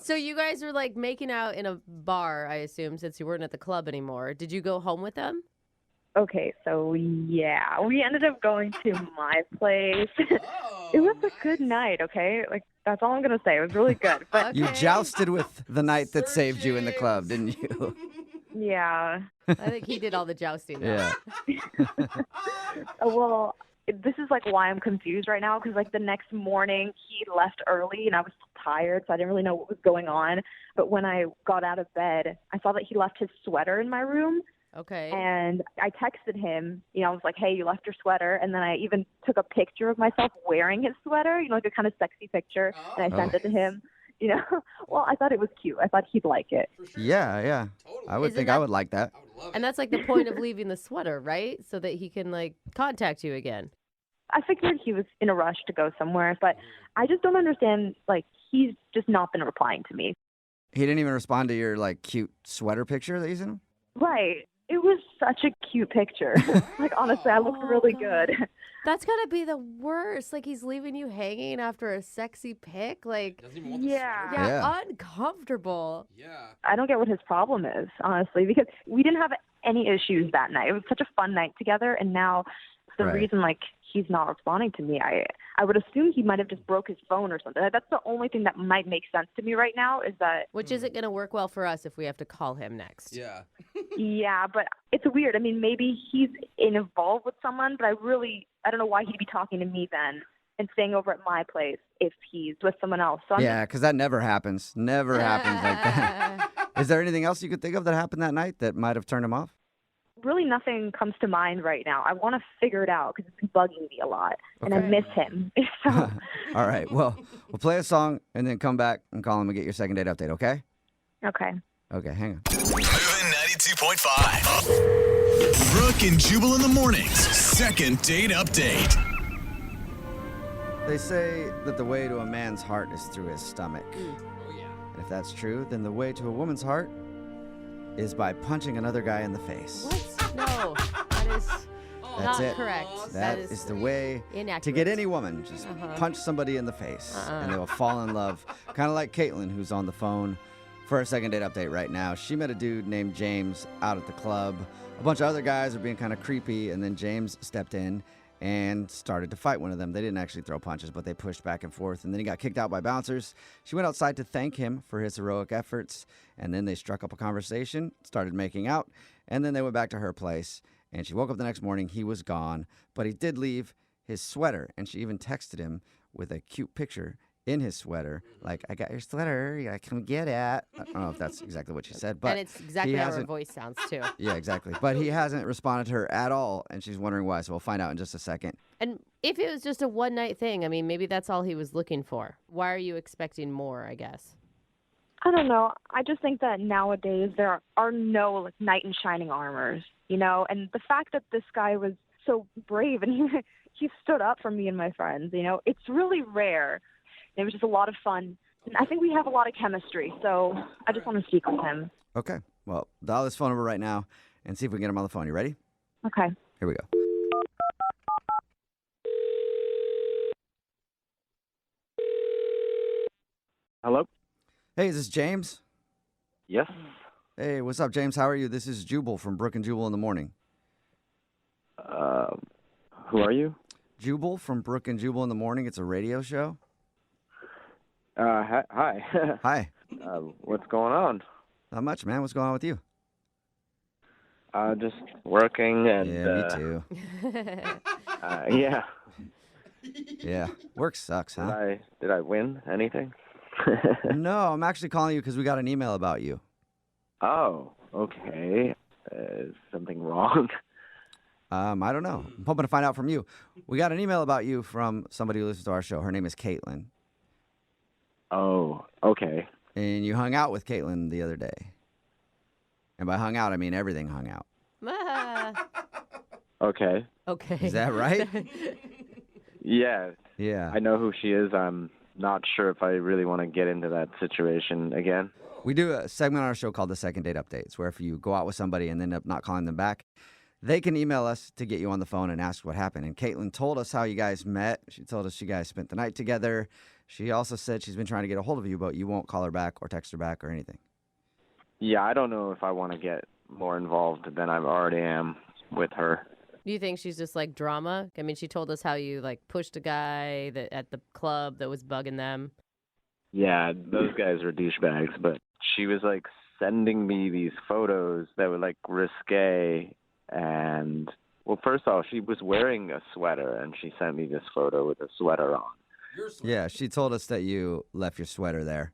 So you guys were making out in a bar, I assume, since you weren't at the club anymore. Did you go home with them? Okay, so yeah, we ended up going to my place. It was a good night, okay? That's all I'm going to say. It was really good. But You jousted with the knight that saved you in the club, didn't you? yeah. I think he did all the jousting. Though. Yeah. Well, this is like why I'm confused right now, because like the next morning he left early and I was tired, so I didn't really know what was going on. But when I got out of bed, I saw that he left his sweater in my room. Okay. And I texted him, I was like, hey, you left your sweater. And then I even took a picture of myself wearing his sweater, like a kind of sexy picture. And I sent it to him. Well, I thought it was cute. I thought he'd like it. Yeah. I would think I would like that. And that's like the point of leaving the sweater, right? So that he can like contact you again. I figured he was in a rush to go somewhere, but I just don't understand. Like, he's just not been replying to me. He didn't even respond to your like cute sweater picture that you sent him? Right. It was such a cute picture. Like, honestly, I looked really good. That's gotta be the worst. Like, he's leaving you hanging after a sexy pic. Like, Yeah. Uncomfortable. Yeah. I don't get what his problem is, honestly, because we didn't have any issues that night. It was such a fun night together, and now the reason, like, he's not responding to me, I would assume he might have just broke his phone or something. That's the only thing that might make sense to me right now is that... Which isn't going to work well for us if we have to call him next. Yeah. Yeah, but it's weird. I mean, maybe he's involved with someone, but I don't know why he'd be talking to me then and staying over at my place if he's with someone else. So because that never happens. Never happens like that. Is there anything else you could think of that happened that night that might have turned him off? Really nothing comes to mind right now. I want to figure it out because it's been bugging me a lot, and I miss him. So. All right. Well, we'll play a song and then come back and call him and get your second date update, okay? Okay. Okay, hang on. Moving 92.5. Brooke and Jubal in the mornings. Second date update. They say that the way to a man's heart is through his stomach. Oh, yeah. And if that's true, then the way to a woman's heart is by punching another guy in the face. What? No, that is That's not it. correct. That is the way inaccurate. to get any woman. Just punch somebody in the face, and they will fall in love. Kind of like Caitlin, who's on the phone for a second date update right now. She met a dude named James out at the club. A bunch of other guys were being kind of creepy, and then James stepped in and started to fight one of them. They didn't actually throw punches, but they pushed back and forth, and then he got kicked out by bouncers. She went outside to thank him for his heroic efforts, and then they struck up a conversation, started making out, and then they went back to her place, and she woke up the next morning. He was gone, but he did leave his sweater, and she even texted him with a cute picture in his sweater, like, I got your sweater, I can get it. I don't know if that's exactly what she said, but and it's exactly how her voice sounds, too. Yeah, exactly. But he hasn't responded to her at all, and she's wondering why, so we'll find out in just a second. And if it was just a one-night thing, I mean, maybe that's all he was looking for. Why are you expecting more, I guess? I don't know. I just think that nowadays there are no like knight in shining armors, and the fact that this guy was so brave and he stood up for me and my friends, it's really rare. It was just a lot of fun. And I think we have a lot of chemistry, so I just want to speak with him. Okay. Well, dial this phone number right now and see if we can get him on the phone. You ready? Okay. Here we go. Hello? Hey, is this James? Yes. Hey, what's up, James? How are you? This is Jubal from Brooke and Jubal in the morning. Who are you? Jubal from Brooke and Jubal in the morning. It's a radio show. Hi. Hi. What's going on? Not much, man. What's going on with you? Just working and... Yeah, me too. Yeah. Yeah. Work sucks, huh? Did I win anything? No, I'm actually calling you because we got an email about you. Oh, okay. Is something wrong? I don't know. I'm hoping to find out from you. We got an email about you from somebody who listens to our show. Her name is Caitlin. Oh, okay. And you hung out with Caitlin the other day. And by hung out, I mean everything hung out. Okay. Okay. Is that right? Yeah. Yeah. I know who she is. I'm not sure if I really want to get into that situation again. We do a segment on our show called the Second Date Updates, where if you go out with somebody and end up not calling them back, they can email us to get you on the phone and ask what happened. And Caitlin told us how you guys met. She told us you guys spent the night together. She also said she's been trying to get a hold of you, but you won't call her back or text her back or anything. Yeah, I don't know if I want to get more involved than I already am with her. Do you think she's just like drama? I mean, she told us how you like pushed a guy at the club that was bugging them. Yeah, those guys were douchebags, but she was like sending me these photos that were like risque, and Well, first off, she was wearing a sweater, and she sent me this photo with a sweater on. Yeah, she told us that you left your sweater there.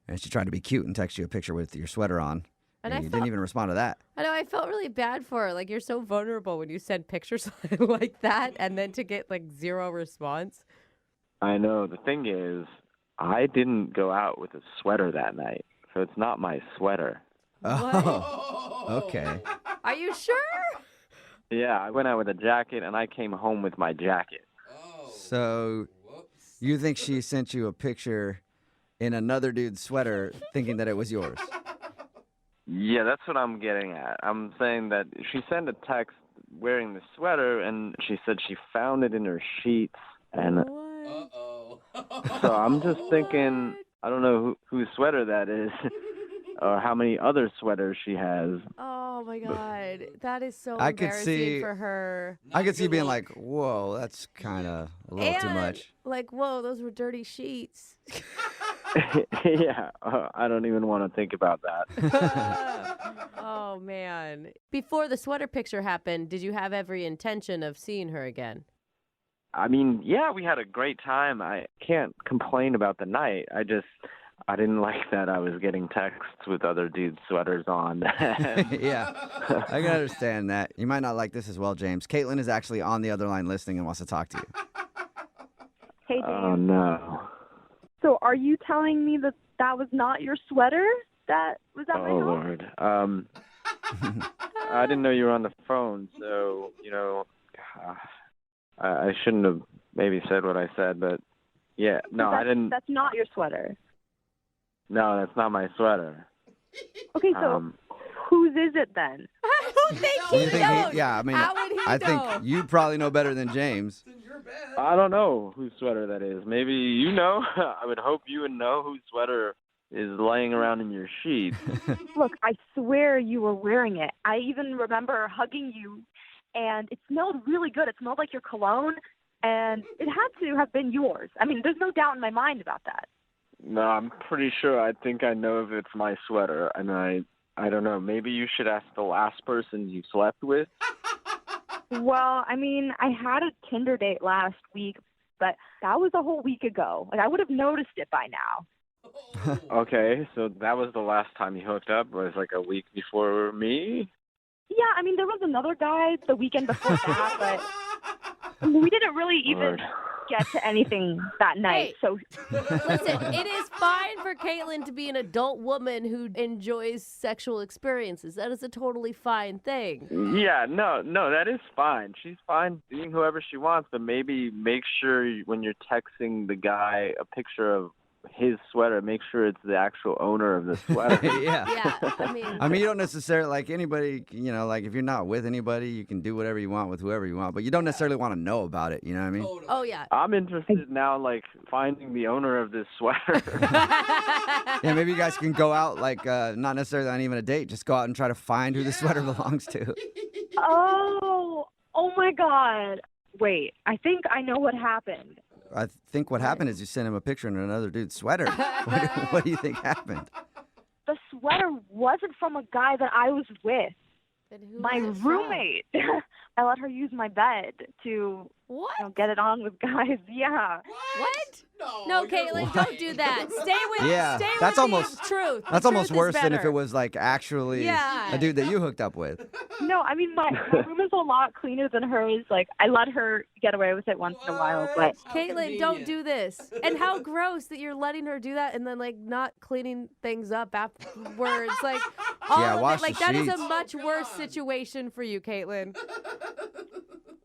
And she tried to be cute and text you a picture with your sweater on. And you didn't even respond to that. I know, I felt really bad for her. Like, you're so vulnerable when you send pictures like that and then to get, like, zero response. I know. The thing is, I didn't go out with a sweater that night, so it's not my sweater. Oh, okay. Are you sure? Yeah, I went out with a jacket, and I came home with my jacket. So you think she sent you a picture in another dude's sweater thinking that it was yours? Yeah, that's what I'm getting at. I'm saying that she sent a text wearing the sweater, and she said she found it in her sheets. And so I'm just thinking, I don't know whose sweater that is or how many other sweaters she has. Oh, my God. That is so I could embarrassing see for her. I could see you being like, whoa, that's kind of a little too much. Like, whoa, those were dirty sheets. Yeah, I don't even want to think about that. Oh, man. Before the sweater picture happened, did you have every intention of seeing her again? I mean, yeah, we had a great time. I can't complain about the night. I didn't like that I was getting texts with other dudes' sweaters on. Yeah, I can understand that. You might not like this as well, James. Caitlin is actually on the other line listening and wants to talk to you. Hey, James. Oh, no. So are you telling me that that was not your sweater that was at my Oh, house? Lord. I didn't know you were on the phone, so, I shouldn't have maybe said what I said, but yeah, no, I didn't. That's not your sweater. No, that's not my sweater. Okay, so whose is it then? I don't think You think yeah, I mean, How would he I know? think you probably know better than James. I don't know whose sweater that is. Maybe you know. I would hope you would know whose sweater is laying around in your sheets. Look, I swear you were wearing it. I even remember hugging you, and it smelled really good. It smelled like your cologne, and it had to have been yours. I mean, there's no doubt in my mind about that. No, I'm pretty sure. I think I know if it's my sweater, and I don't know. Maybe you should ask the last person you slept with. Well, I mean, I had a Tinder date last week, but that was a whole week ago. Like, I would have noticed it by now. Okay, so that was the last time you hooked up, was like a week before me? Yeah, I mean, there was another guy the weekend before that, but we didn't really even get to anything that night. So Listen, it is fine for Caitlin to be an adult woman who enjoys sexual experiences. That is a totally fine thing. Yeah, no, that is fine. She's fine being whoever she wants, but maybe make sure when you're texting the guy a picture of his sweater, make sure it's the actual owner of the sweater. Yeah. I mean, you don't necessarily, like anybody, like if you're not with anybody, you can do whatever you want with whoever you want, but you don't necessarily want to know about it, you know what I mean? Oh, yeah. I'm interested now, like, finding the owner of this sweater. Yeah, maybe you guys can go out, like, not necessarily on even a date, just go out and try to find who the sweater belongs to. Oh my God. Wait, I think I know what happened. I think what happened is you sent him a picture in another dude's sweater. What do you think happened? The sweater wasn't from a guy that I was with. My roommate. I let her use my bed to get it on with guys. Yeah. What? No, Caitlin, don't do that. Stay with that's the almost truth. That's The almost truth is worse than if better. it was like actually Yeah. a dude that you hooked up with. No, I mean, my room is a lot cleaner than hers. Like, I let her get away with it once in a while, but... Caitlin, don't do this. And how gross that you're letting her do that and then, like, not cleaning things up afterwards. Like, all Yeah, of wash it. Like, the that is a sheets. much worse situation for you, Caitlin.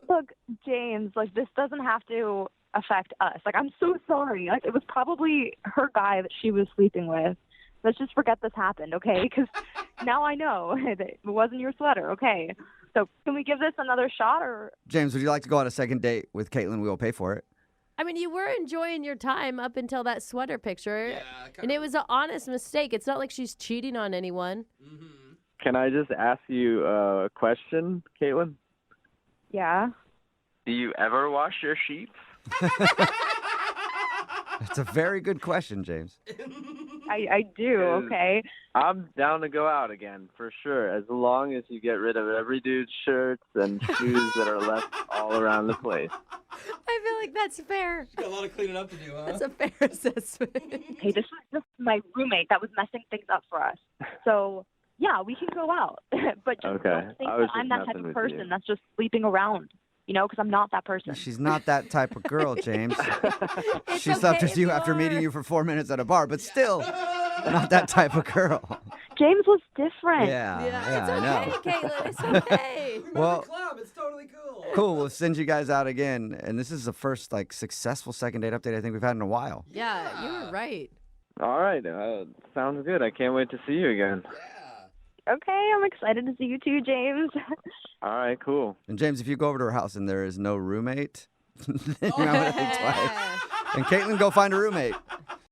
Look, James, like, this doesn't have to affect us. Like, I'm so sorry. Like, it was probably her guy that she was sleeping with. Let's just forget this happened, okay? Because now I know that it wasn't your sweater, okay? So can we give this another shot, or... James, would you like to go on a second date with Caitlin? We will pay for it. I mean, you were enjoying your time up until that sweater picture. And it was an honest mistake. It's not like she's cheating on anyone. Can I just ask you a question, Caitlin? Yeah? Do you ever wash your sheets? That's a very good question, James. I do, okay? I'm down to go out again, for sure, as long as you get rid of every dude's shirts and shoes that are left all around the place. I feel like that's fair. Got a lot of cleaning up to do, huh? That's a fair assessment. Hey, this was just my roommate that was messing things up for us. So, yeah, we can go out. But just Okay. don't think I was that I'm just that type messing of with person you. that's just sleeping around, because I'm not that person. She's not that type of girl, James. She okay slept with if you you after are. meeting you for 4 minutes at a bar, but still not that type of girl. James was different. Yeah, it's I know. okay, Caitlin. It's okay. Well, Club, it's totally cool. cool. We'll send you guys out again, and this is the first successful second date update I think we've had in a while. Yeah, you were right. All right. Sounds good. I can't wait to see you again. Okay, I'm excited to see you too, James. All right, cool. And James, if you go over to her house and there is no roommate, then you have to think twice. And Caitlin, go find a roommate.